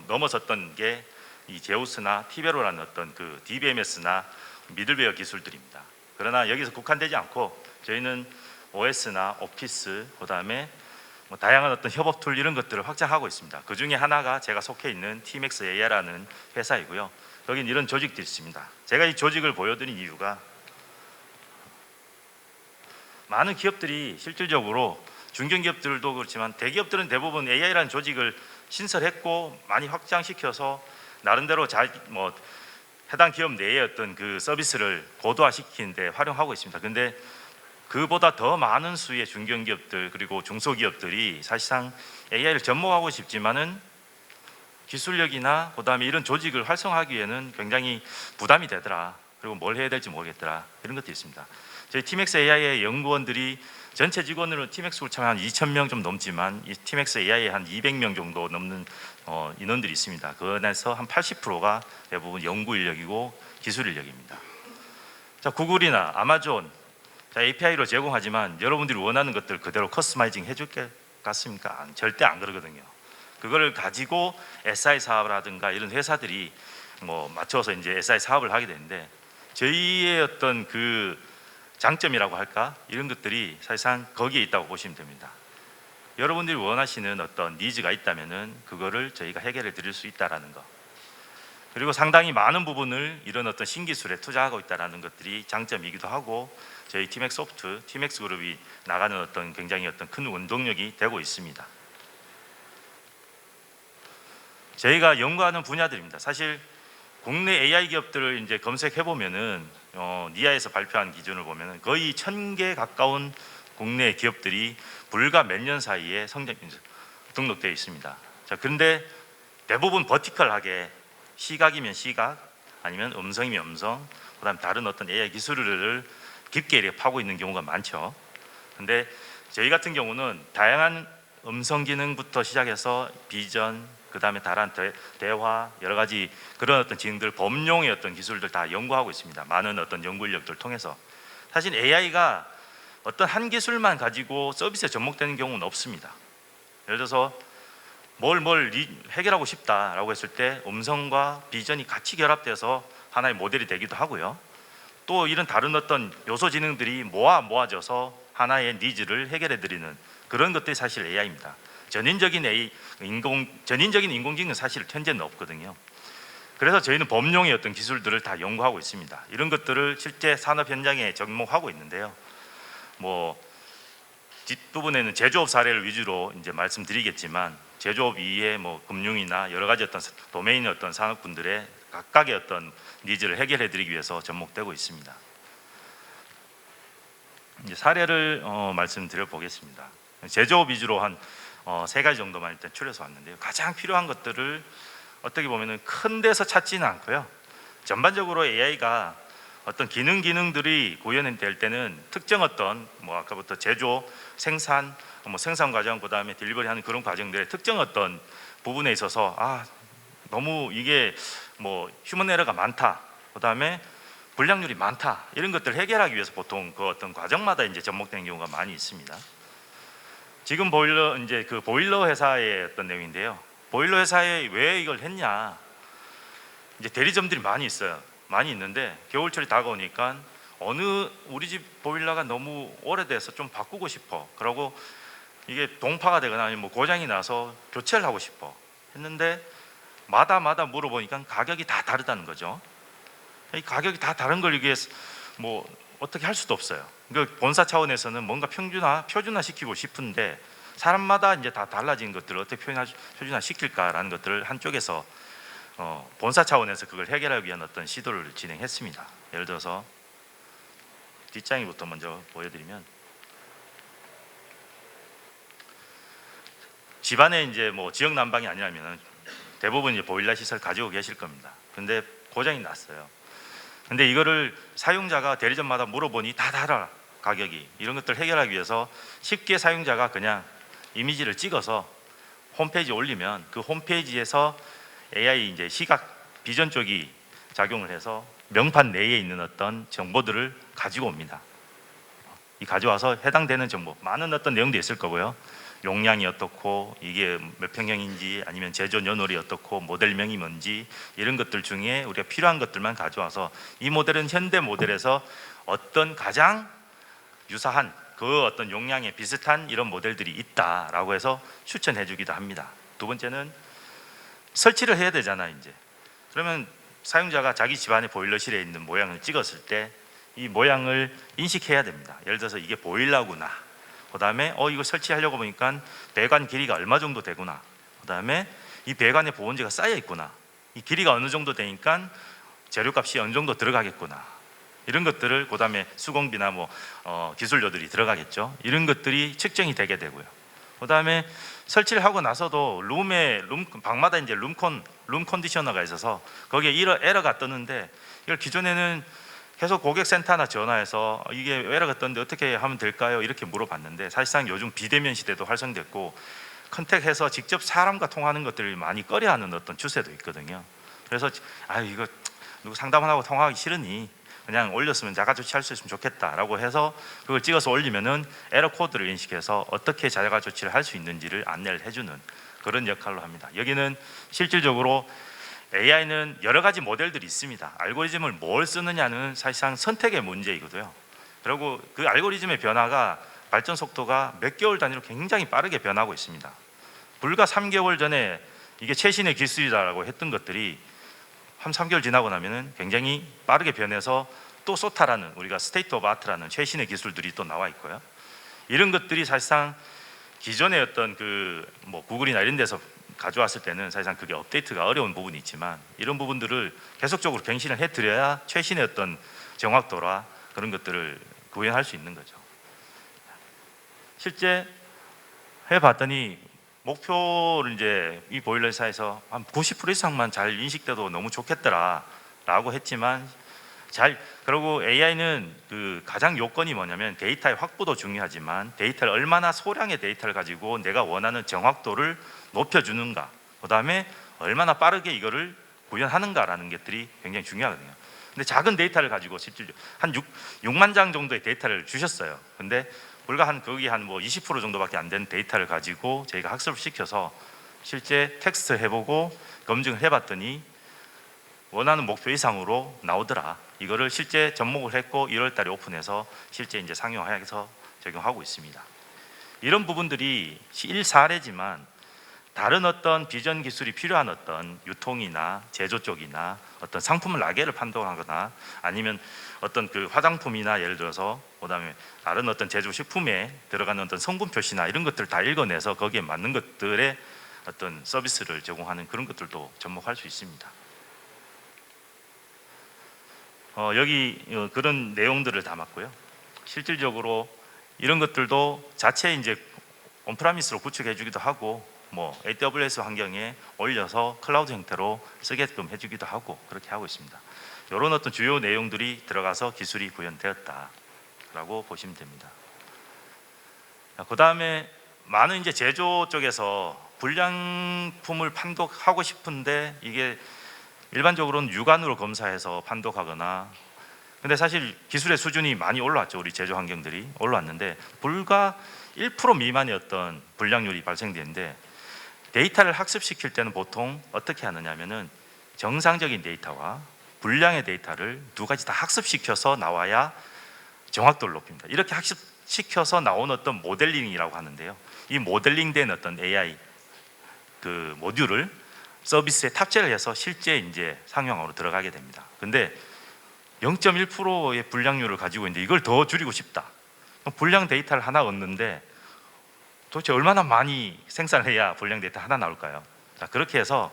넘어섰던 게 이 제우스나 티베로라는 어떤 그 DBMS나 미들웨어 기술들입니다. 그러나 여기서 국한되지 않고 저희는 OS나 오피스, 그다음에 뭐 다양한 어떤 협업 툴 이런 것들을 확장하고 있습니다. 그 중에 하나가 제가 속해 있는 TMX AI라는 회사이고요. 여기는 이런 조직들이 있습니다. 제가 이 조직을 보여드린 이유가 많은 기업들이 실질적으로 중견기업들도 그렇지만 대기업들은 대부분 AI라는 조직을 신설했고 많이 확장시켜서 나름대로 해당 기업 내의 어떤 그 서비스를 고도화시키는 데 활용하고 있습니다. 근데 그보다 더 많은 수의 중견기업들 그리고 중소기업들이 사실상 AI를 접목하고 싶지만은 기술력이나 그다음에 이런 조직을 활성화하기에는 굉장히 부담이 되더라. 그리고 뭘 해야 될지 모르겠더라. 이런 것도 있습니다. 저희 TMX AI의 연구원들이 전체 직원으로 TMX 그룹 한 2,000명 좀 넘지만 이 TMX AI에 한 200명 정도 넘는 인원들이 있습니다. 그 안에서 한 80%가 대부분 연구 인력이고 기술 인력입니다. 자, 구글이나 아마존 API로 제공하지만 여러분들이 원하는 것들 그대로 커스터마이징 해줄 것 같습니까? 절대 안 그러거든요. 그거를 가지고 SI 사업이라든가 이런 회사들이 뭐 맞춰서 이제 SI 사업을 하게 되는데 저희의 어떤 그 장점이라고 할까? 이런 것들이 사실상 거기에 있다고 보시면 됩니다. 여러분들이 원하시는 어떤 니즈가 있다면은 그거를 저희가 해결해 드릴 수 있다라는 거. 그리고 상당히 많은 부분을 이런 어떤 신기술에 투자하고 있다라는 것들이 장점이기도 하고 저희 TMX 소프트, TMX 그룹이 나가는 어떤 굉장히 어떤 큰 원동력이 되고 있습니다. 저희가 연구하는 분야들입니다. 사실 국내 AI 기업들을 이제 검색해 보면은 니아에서 발표한 기준을 보면은 거의 1,000개 가까운 국내 기업들이 불과 몇 년 사이에 등록되어 있습니다. 자, 그런데 대부분 버티컬하게 시각이면 시각, 아니면 음성이면 음성, 그다음 다른 어떤 AI 기술을 깊게 이렇게 파고 있는 경우가 많죠. 근데 저희 같은 경우는 다양한 음성 기능부터 시작해서 비전, 그다음에 다른 대화, 여러 가지 그런 어떤 기능들, 범용의 어떤 기술들 다 연구하고 있습니다. 많은 어떤 연구 인력들을 통해서. 사실 AI가 어떤 한 기술만 가지고 서비스에 접목되는 경우는 없습니다. 예를 들어서 뭘 해결하고 싶다라고 했을 때 음성과 비전이 같이 결합돼서 하나의 모델이 되기도 하고요. 또 이런 다른 어떤 요소 지능들이 모아져서 하나의 니즈를 해결해 드리는 그런 것들이 사실 AI입니다. 전인적인 인공지능은 사실 현재는 없거든요. 그래서 저희는 범용의 어떤 기술들을 다 연구하고 있습니다. 이런 것들을 실제 산업 현장에 접목하고 있는데요. 뭐 뒷부분에는 제조업 사례를 위주로 이제 말씀드리겠지만, 제조업 이외에 뭐 금융이나 여러 가지 어떤 도메인의 어떤 산업군들의 각각의 어떤 니즈를 해결해 드리기 위해서 접목되고 있습니다. 이제 사례를 말씀드려 보겠습니다. 제조업 위주로 한 3가지 정도만 일단 추려서 왔는데요. 가장 필요한 것들을 어떻게 보면은 큰 데서 찾지는 않고요. 전반적으로 AI가 어떤 기능들이 구현될 때는 특정 어떤 뭐 아까부터 제조, 생산, 뭐 생산 과정, 그다음에 딜리버리하는 그런 과정들의 특정 어떤 부분에 있어서 너무 이게 뭐 휴먼 에러가 많다, 그다음에 불량률이 많다, 이런 것들을 해결하기 위해서 보통 그 어떤 과정마다 이제 접목되는 경우가 많이 있습니다. 지금 보일러 회사의 어떤 내용인데요. 보일러 회사에 왜 이걸 했냐? 이제 대리점들이 많이 있어요. 많이 있는데 겨울철이 다가오니까 우리 집 보일러가 너무 오래돼서 좀 바꾸고 싶어. 그러고 이게 동파가 되거나 아니면 뭐 고장이 나서 교체를 하고 싶어 했는데 마다 물어보니까 가격이 다 다르다는 거죠. 이 가격이 다 다른 걸 이게 뭐 어떻게 할 수도 없어요. 그러니까 본사 차원에서는 뭔가 표준화 시키고 싶은데 사람마다 이제 다 달라진 것들을 어떻게 표준화 시킬까라는 것들을 한쪽에서 본사 차원에서 그걸 해결하기 위한 어떤 시도를 진행했습니다. 예를 들어서 뒷장이부터 먼저 보여드리면, 집안에 이제 뭐 지역 난방이 아니라면 대부분 이제 보일러 시설 가지고 계실 겁니다. 근데 고장이 났어요. 근데 이거를 사용자가 대리점마다 물어보니 다 달라, 가격이. 이런 것들을 해결하기 위해서 쉽게 사용자가 그냥 이미지를 찍어서 홈페이지에 올리면 그 홈페이지에서 AI 이제 시각 비전 쪽이 작용을 해서 명판 내에 있는 어떤 정보들을 가지고 옵니다. 이 가져와서 해당되는 정보, 많은 어떤 내용도 있을 거고요. 용량이 어떻고, 이게 몇 평형인지, 아니면 제조 연월이 어떻고, 모델명이 뭔지, 이런 것들 중에 우리가 필요한 것들만 가져와서 이 모델은 현대 모델에서 어떤 가장 유사한 그 어떤 용량에 비슷한 이런 모델들이 있다라고 해서 추천해 주기도 합니다. 두 번째는 설치를 해야 되잖아요. 이제 그러면 사용자가 자기 집안의 보일러실에 있는 모양을 찍었을 때 이 모양을 인식해야 됩니다. 예를 들어서 이게 보일러구나, 그 다음에 이거 설치하려고 보니까 배관 길이가 얼마 정도 되구나, 그 다음에 이 배관에 보온재가 쌓여 있구나, 이 길이가 어느 정도 되니까 재료값이 어느 정도 들어가겠구나, 이런 것들을, 그 다음에 수공비나 뭐 기술료들이 들어가겠죠. 이런 것들이 측정이 되게 되고요. 그 다음에 설치를 하고 나서도 방마다 이제 룸 컨디셔너가 있어서 거기에 에러가 뜨는데, 이걸 기존에는 계속 고객센터나 전화해서 이게 에러가 떴는데 어떻게 하면 될까요? 이렇게 물어봤는데, 사실상 요즘 비대면 시대도 활성됐고 컨택해서 직접 사람과 통하는 것들을 많이 꺼려하는 어떤 추세도 있거든요. 그래서 이거 누구 상담하고 통화하기 싫으니 그냥 올렸으면 자가 조치할 수 있으면 좋겠다라고 해서 그걸 찍어서 올리면은 에러 코드를 인식해서 어떻게 자가 조치를 할 수 있는지를 안내를 해주는 그런 역할로 합니다. 여기는 실질적으로 AI는 여러 가지 모델들이 있습니다. 알고리즘을 뭘 쓰느냐는 사실상 선택의 문제이거든요. 그리고 그 알고리즘의 변화가, 발전 속도가 몇 개월 단위로 굉장히 빠르게 변하고 있습니다. 불과 3개월 전에 이게 최신의 기술이다라고 했던 것들이 한 3개월 지나고 나면은 굉장히 빠르게 변해서 또 소타라는, 우리가 스테이트 오브 아트라는 최신의 기술들이 또 나와 있고요. 이런 것들이 사실상 기존의 어떤 뭐 구글이나 이런 데서 가져왔을 때는 사실상 그게 업데이트가 어려운 부분이 있지만, 이런 부분들을 계속적으로 갱신을 해드려야 최신의 어떤 정확도라 그런 것들을 구현할 수 있는 거죠. 실제 해봤더니 목표를 이제 이 보일러 회사에서 한 90% 이상만 잘 인식돼도 너무 좋겠더라라고 했지만, 그리고 AI는 그 가장 요건이 뭐냐면 데이터의 확보도 중요하지만 데이터를 얼마나 소량의 데이터를 가지고 내가 원하는 정확도를 높여주는가, 그 다음에 얼마나 빠르게 이거를 구현하는가라는 것들이 굉장히 중요하거든요. 근데 작은 데이터를 가지고 실질적으로 한 6만 장 정도의 데이터를 주셨어요. 근데 불과 거기 한 뭐 20% 정도밖에 안 되는 데이터를 가지고 저희가 학습을 시켜서 실제 텍스트 해보고 검증을 해봤더니 원하는 목표 이상으로 나오더라. 이거를 실제 접목을 했고 1월 달에 오픈해서 실제 이제 상용화해서 적용하고 있습니다. 이런 부분들이 일사례지만 다른 어떤 비전 기술이 필요한 어떤 유통이나 제조 쪽이나 어떤 상품을 라게를 판독하거나 아니면 어떤 그 화장품이나 예를 들어서 그다음에 다른 어떤 제조 식품에 들어가는 어떤 성분 표시나 이런 것들을 다 읽어내서 거기에 맞는 것들의 어떤 서비스를 제공하는 그런 것들도 접목할 수 있습니다. 여기 그런 내용들을 담았고요. 실질적으로 이런 것들도 자체 이제 온프라미스로 구축해 주기도 하고 뭐 AWS 환경에 올려서 클라우드 형태로 쓰게끔 해주기도 하고 그렇게 하고 있습니다. 이런 어떤 주요 내용들이 들어가서 기술이 구현되었다라고 보시면 됩니다. 그 다음에 많은 이제 제조 쪽에서 불량품을 판독하고 싶은데 이게 일반적으로는 육안으로 검사해서 판독하거나 근데 사실 기술의 수준이 많이 올라왔죠. 우리 제조 환경들이 올라왔는데 불과 1% 미만의 어떤 불량률이 발생되는데 데이터를 학습시킬 때는 보통 어떻게 하느냐 하면은 정상적인 데이터와 불량의 데이터를 두 가지 다 학습시켜서 나와야 정확도를 높입니다. 이렇게 학습시켜서 나온 어떤 모델링이라고 하는데요. 이 모델링된 어떤 AI 그 모듈을 서비스에 탑재를 해서 실제 이제 상용화로 들어가게 됩니다. 근데 0.1%의 불량률을 가지고 있는데 이걸 더 줄이고 싶다. 불량 데이터를 하나 얻는데 도대체 얼마나 많이 생산해야 불량 데이터 하나 나올까요? 자, 그렇게 해서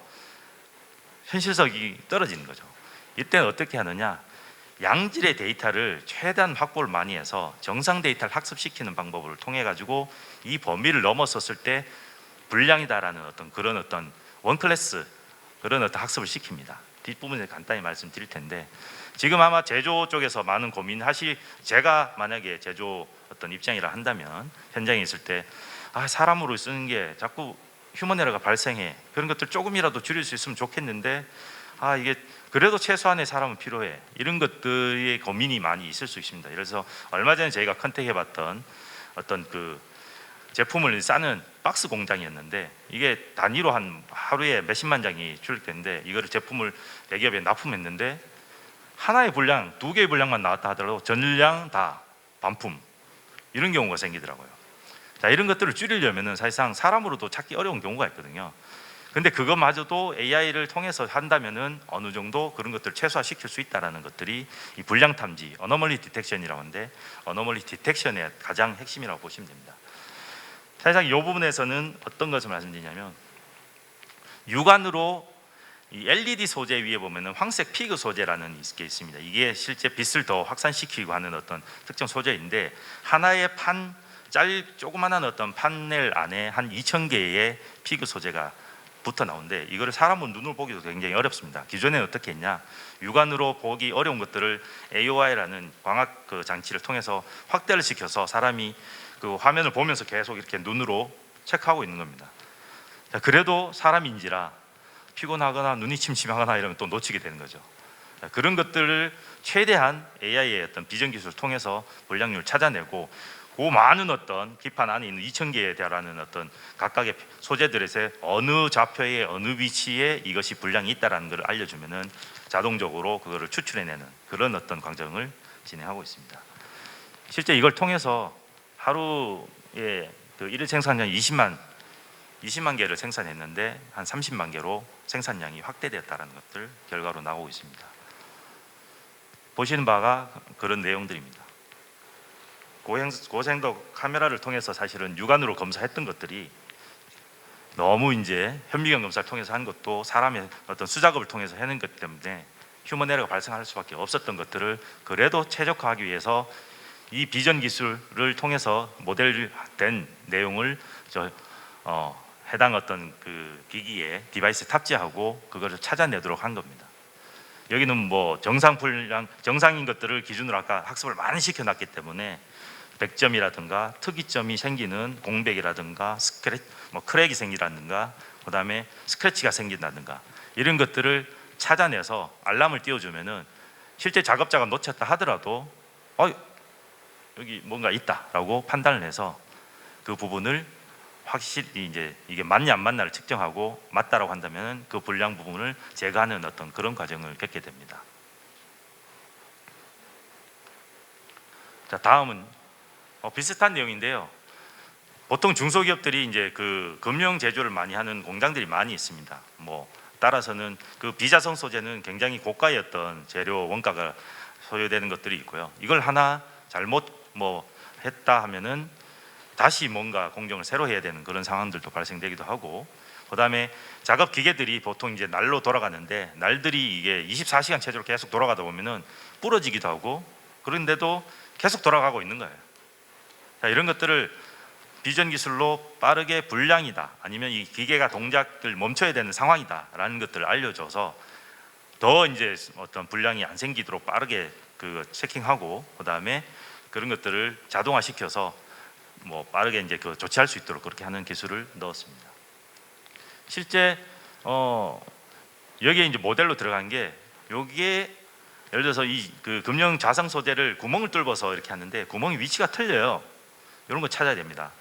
현실성이 떨어지는 거죠. 이때는 어떻게 하느냐? 양질의 데이터를 최대한 확보를 많이 해서 정상 데이터를 학습시키는 방법을 통해 가지고 이 범위를 넘어섰을 때 불량이다라는 어떤 그런 어떤 원클래스 그런 어떤 학습을 시킵니다. 뒷부분에 간단히 말씀드릴 텐데 지금 아마 제조 쪽에서 많은 고민하시 제가 만약에 제조 어떤 입장이라 한다면 현장에 있을 때 사람으로 쓰는 게 자꾸 휴먼 에러가 발생해 그런 것들 조금이라도 줄일 수 있으면 좋겠는데 이게 그래도 최소한의 사람은 필요해 이런 것들의 고민이 많이 있을 수 있습니다. 그래서 얼마 전에 저희가 컨택해봤던 어떤 그 제품을 싸는 박스 공장이었는데 이게 단위로 한 하루에 몇십만 장이 출력되는데 이거를 제품을 대기업에 납품했는데 하나의 분량, 2개의 분량만 나왔다 하더라도 전량 다 반품 이런 경우가 생기더라고요. 자, 이런 것들을 줄이려면 사실상 사람으로도 찾기 어려운 경우가 있거든요. 근데 그것마저도 AI를 통해서 한다면은 어느 정도 그런 것들을 최소화시킬 수 있다는 것들이 이 불량 탐지, 어너멀리 디텍션이라고 하는데 어너멀리 디텍션의 가장 핵심이라고 보시면 됩니다. 사실상 이 부분에서는 어떤 것을 말씀드리냐면 육안으로 이 LED 소재 위에 보면은 황색 피그 소재라는 게 있습니다. 이게 실제 빛을 더 확산시키고 하는 어떤 특정 소재인데 하나의 조그만한 어떤 판넬 안에 한 2,000개의 피그 소재가 붙어 나오는데 이거를 사람은 눈으로 보기도 굉장히 어렵습니다. 기존에는 어떻게 했냐? 육안으로 보기 어려운 것들을 AOI라는 광학 그 장치를 통해서 확대를 시켜서 사람이 그 화면을 보면서 계속 이렇게 눈으로 체크하고 있는 겁니다. 자, 그래도 사람인지라 피곤하거나 눈이 침침하거나 이러면 또 놓치게 되는 거죠. 자, 그런 것들을 최대한 AI의 어떤 비전 기술을 통해서 불량률을 찾아내고 그 많은 어떤 기판 안에 있는 2,000개에 달하는 어떤 각각의 소재들에서 어느 좌표에 어느 위치에 이것이 불량이 있다라는 것을 알려주면은 자동적으로 그거를 추출해내는 그런 어떤 과정을 진행하고 있습니다. 실제 이걸 통해서 하루에 그 일일 생산량이 20만 개를 생산했는데 한 30만 개로 생산량이 확대되었다는 것들 결과로 나오고 있습니다. 보시는 바가 그런 내용들입니다. 고생도 카메라를 통해서 사실은 육안으로 검사했던 것들이 너무 이제 현미경 검사를 통해서 한 것도 사람의 어떤 수작업을 통해서 하는 것 때문에 휴먼 에러가 발생할 수밖에 없었던 것들을 그래도 최적화하기 위해서 이 비전 기술을 통해서 모델된 내용을 해당 어떤 그 기기에 디바이스 탑재하고 그거를 찾아내도록 한 겁니다. 여기는 뭐 정상인 것들을 기준으로 아까 학습을 많이 시켜놨기 때문에 백점이라든가 특이점이 생기는 공백이라든가 크랙이 생기라든가 그다음에 스크래치가 생긴다든가 이런 것들을 찾아내서 알람을 띄워주면은 실제 작업자가 놓쳤다 하더라도 여기 뭔가 있다라고 판단을 해서 그 부분을 확실히 이제 이게 맞냐 안 맞냐를 측정하고 맞다라고 한다면 그 불량 부분을 제거하는 어떤 그런 과정을 겪게 됩니다. 자, 다음은 비슷한 내용인데요. 보통 중소기업들이 이제 그 금융 제조를 많이 하는 공장들이 많이 있습니다. 뭐 따라서는 그 비자성 소재는 굉장히 고가의 어떤 재료 원가가 소요되는 것들이 있고요. 이걸 하나 잘못 뭐 했다 하면은 다시 뭔가 공정을 새로 해야 되는 그런 상황들도 발생되기도 하고, 그다음에 작업 기계들이 보통 이제 날로 돌아가는데 날들이 이게 24시간 체제로 계속 돌아가다 보면은 부러지기도 하고, 그런데도 계속 돌아가고 있는 거예요. 자, 이런 것들을 비전 기술로 빠르게 불량이다, 아니면 이 기계가 동작을 멈춰야 되는 상황이다라는 것들을 알려줘서 더 이제 어떤 불량이 안 생기도록 빠르게 그 체킹하고, 그다음에 그런 것들을 자동화시켜서 뭐 빠르게 이제 그 조치할 수 있도록 그렇게 하는 기술을 넣었습니다. 실제 여기에 이제 모델로 들어간 게, 여기에 예를 들어서 이 그 금형 자상 소재를 구멍을 뚫어서 이렇게 하는데 구멍이 위치가 틀려요. 이런 거 찾아야 됩니다.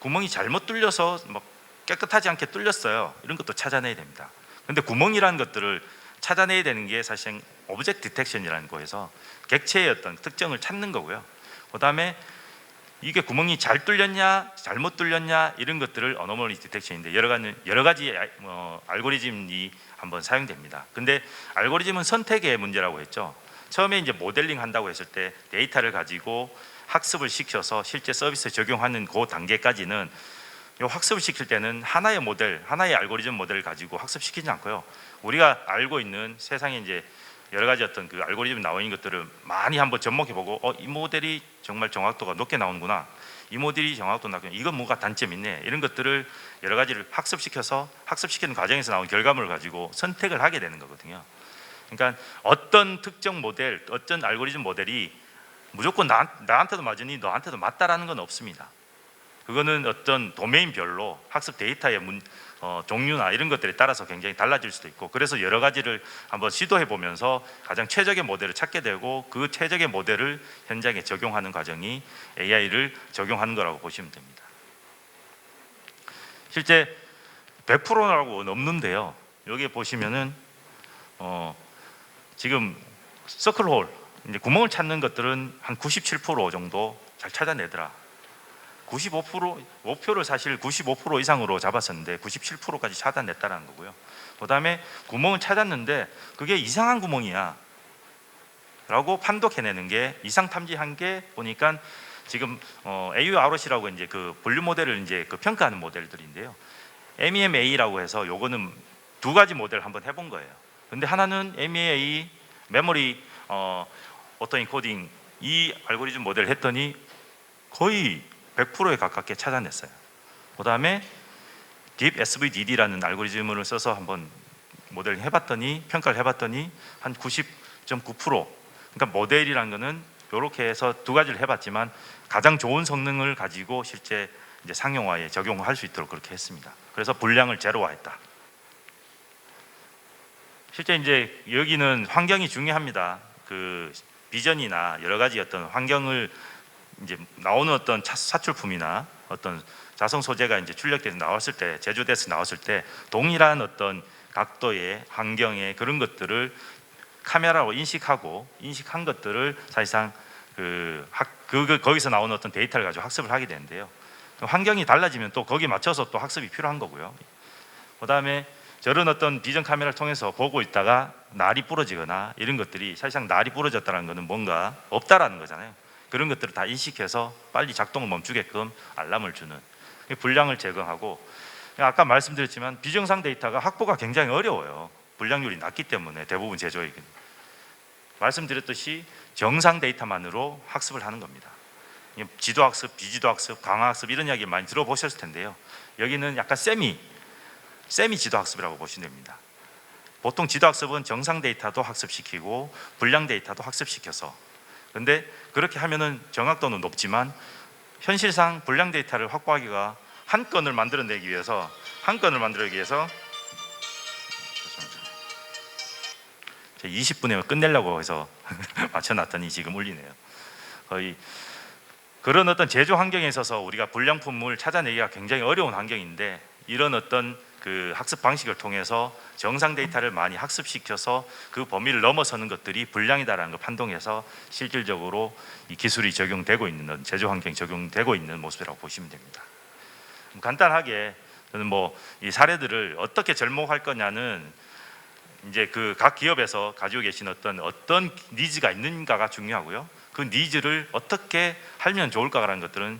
구멍이 잘못 뚫려서 뭐 깨끗하지 않게 뚫렸어요. 이런 것도 찾아내야 됩니다. 근데 구멍이라는 것들을 찾아내야 되는 게 사실 오브젝트 디텍션이라는 거에서 객체의 어떤 특정을 찾는 거고요. 그다음에 이게 구멍이 잘 뚫렸냐 잘못 뚫렸냐 이런 것들을 어노멀리 디텍션인데 여러 가지 알고리즘이 한번 사용됩니다. 근데 알고리즘은 선택의 문제라고 했죠. 처음에 이제 모델링 한다고 했을 때 데이터를 가지고 학습을 시켜서 실제 서비스에 적용하는 그 단계까지는, 이 학습을 시킬 때는 하나의 모델, 하나의 알고리즘 모델을 가지고 학습시키지 않고요. 우리가 알고 있는 세상에 이제 여러 가지 어떤 그 알고리즘 나와 있는 것들을 많이 한번 접목해보고, 이 모델이 정말 정확도가 높게 나오는구나, 이 모델이 정확도 낮구나, 이건 뭔가 단점이 있네, 이런 것들을 여러 가지를 학습시켜서 학습시키는 과정에서 나온 결과물을 가지고 선택을 하게 되는 거거든요. 그러니까 어떤 특정 모델, 어떤 알고리즘 모델이 무조건 나한테도 맞으니 너한테도 맞다라는 건 없습니다. 그거는 어떤 도메인별로 학습 데이터의 종류나 이런 것들에 따라서 굉장히 달라질 수도 있고, 그래서 여러 가지를 한번 시도해 보면서 가장 최적의 모델을 찾게 되고, 그 최적의 모델을 현장에 적용하는 과정이 AI를 적용하는 거라고 보시면 됩니다. 실제 100%라고 넘는데요. 여기 보시면은 지금 서클홀, 이제 구멍을 찾는 것들은 한 97% 정도 잘 찾아내더라. 95% 목표를 사실 95% 이상으로 잡았었는데 97%까지 찾아냈다는 거고요. 그다음에 구멍을 찾았는데 그게 이상한 구멍이야 라고 판독해내는 게, 이상 탐지한 게 보니까 지금 AUROC라고 이제 그 분류 모델을 이제 그 평가하는 모델들인데요. MEMA라고 해서 요거는 두 가지 모델을 한번 해본 거예요. 근데 하나는 MEA 메모리 오토 인코딩 이 알고리즘 모델을 했더니 거의 100%에 가깝게 찾아냈어요. 그 다음에 Deep SVDD라는 알고리즘을 써서 한번 모델을 해봤더니, 평가를 해봤더니 한 90.9%. 그러니까 모델이라는 거는 이렇게 해서 두 가지를 해봤지만 가장 좋은 성능을 가지고 실제 이제 상용화에 적용할 수 있도록 그렇게 했습니다. 그래서 불량을 제로화했다. 실제 이제 여기는 환경이 중요합니다. 그 비전이나 여러 가지 어떤 환경을 이제 나오는 어떤 사출품이나 어떤 자성 소재가 이제 출력돼서 나왔을 때, 제조돼서 나왔을 때 동일한 어떤 각도의 환경의 그런 것들을 카메라로 인식한 것들을 사실상 거기서 나오는 어떤 데이터를 가지고 학습을 하게 되는데요. 환경이 달라지면 또 거기에 맞춰서 또 학습이 필요한 거고요. 그다음에 저런 어떤 비전 카메라를 통해서 보고 있다가 날이 부러지거나 이런 것들이, 사실상 날이 부러졌다는 것은 뭔가 없다라는 거잖아요. 그런 것들을 다 인식해서 빨리 작동을 멈추게끔 알람을 주는, 불량을 제거하고, 아까 말씀드렸지만 비정상 데이터가 확보가 굉장히 어려워요. 불량률이 낮기 때문에 대부분 제조에 말씀드렸듯이 정상 데이터만으로 학습을 하는 겁니다. 지도학습, 비지도학습, 강화학습 이런 이야기 많이 들어보셨을 텐데요. 여기는 약간 세미 지도학습이라고 보시면 됩니다. 보통 지도학습은 정상 데이터도 학습시키고 불량 데이터도 학습시켜서, 근데 그렇게 하면은 정확도는 높지만 현실상 불량 데이터를 확보하기가 한 건을 만들어내기 위해서 제가 20분에 끝내려고 해서 맞춰놨더니 지금 울리네요. 거의 그런 어떤 제조 환경에 있어서 우리가 불량품을 찾아내기가 굉장히 어려운 환경인데 이런 어떤 그 학습 방식을 통해서 정상 데이터를 많이 학습시켜서 그 범위를 넘어서는 것들이 불량이다라는 걸 판동해서 실질적으로 이 기술이 적용되고 있는 제조 환경이 적용되고 있는 모습이라고 보시면 됩니다. 간단하게 저는 뭐 이 사례들을 어떻게 접목할 거냐는 이제 그 각 기업에서 가지고 계신 어떤 니즈가 있는가가 중요하고요. 그 니즈를 어떻게 하면 좋을까라는 것들은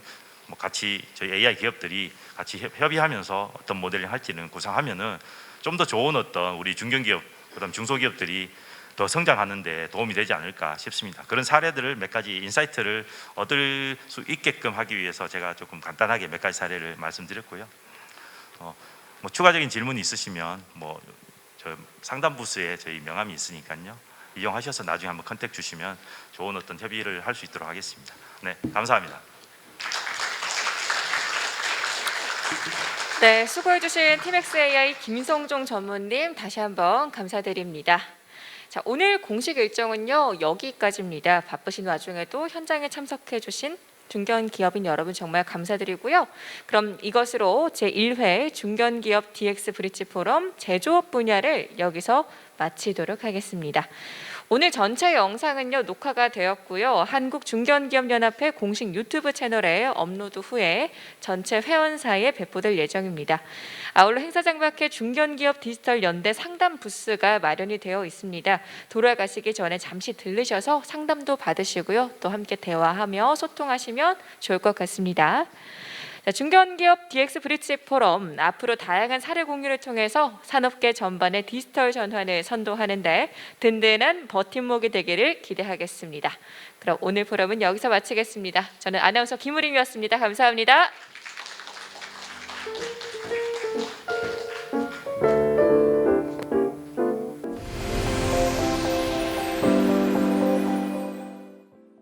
뭐 같이 저희 AI 기업들이 같이 협의하면서 어떤 모델링 할지는 구상하면은 좀 더 좋은 어떤 우리 중견기업 그다음 중소기업들이 더 성장하는데 도움이 되지 않을까 싶습니다. 그런 사례들을 몇 가지 인사이트를 얻을 수 있게끔 하기 위해서 제가 조금 간단하게 몇 가지 사례를 말씀드렸고요. 뭐 추가적인 질문이 있으시면 뭐 저 상담 부스에 저희 명함이 있으니까요. 이용하셔서 나중에 한번 컨택 주시면 좋은 어떤 협의를 할 수 있도록 하겠습니다. 네, 감사합니다. 네, 수고해주신 팀엑스 AI 김성종 전무님 다시 한번 감사드립니다. 자, 오늘 공식 일정은요 여기까지입니다. 바쁘신 와중에도 현장에 참석해주신 중견기업인 여러분 정말 감사드리고요. 그럼 이것으로 제1회 중견기업 DX 브릿지 포럼 제조업 분야를 여기서 마치도록 하겠습니다. 오늘 전체 영상은요 녹화가 되었고요. 한국중견기업연합회 공식 유튜브 채널에 업로드 후에 전체 회원사에 배포될 예정입니다. 아울러 행사장 밖에 중견기업 디지털 연대 상담 부스가 마련이 되어 있습니다. 돌아가시기 전에 잠시 들르셔서 상담도 받으시고요. 또 함께 대화하며 소통하시면 좋을 것 같습니다. 중견기업 DX 브릿지 포럼 앞으로 다양한 사례 공유를 통해서 산업계 전반의 디지털 전환을 선도하는 데 든든한 버팀목이 되기를 기대하겠습니다. 그럼 오늘 포럼은 여기서 마치겠습니다. 저는 아나운서 김우림이었습니다. 감사합니다.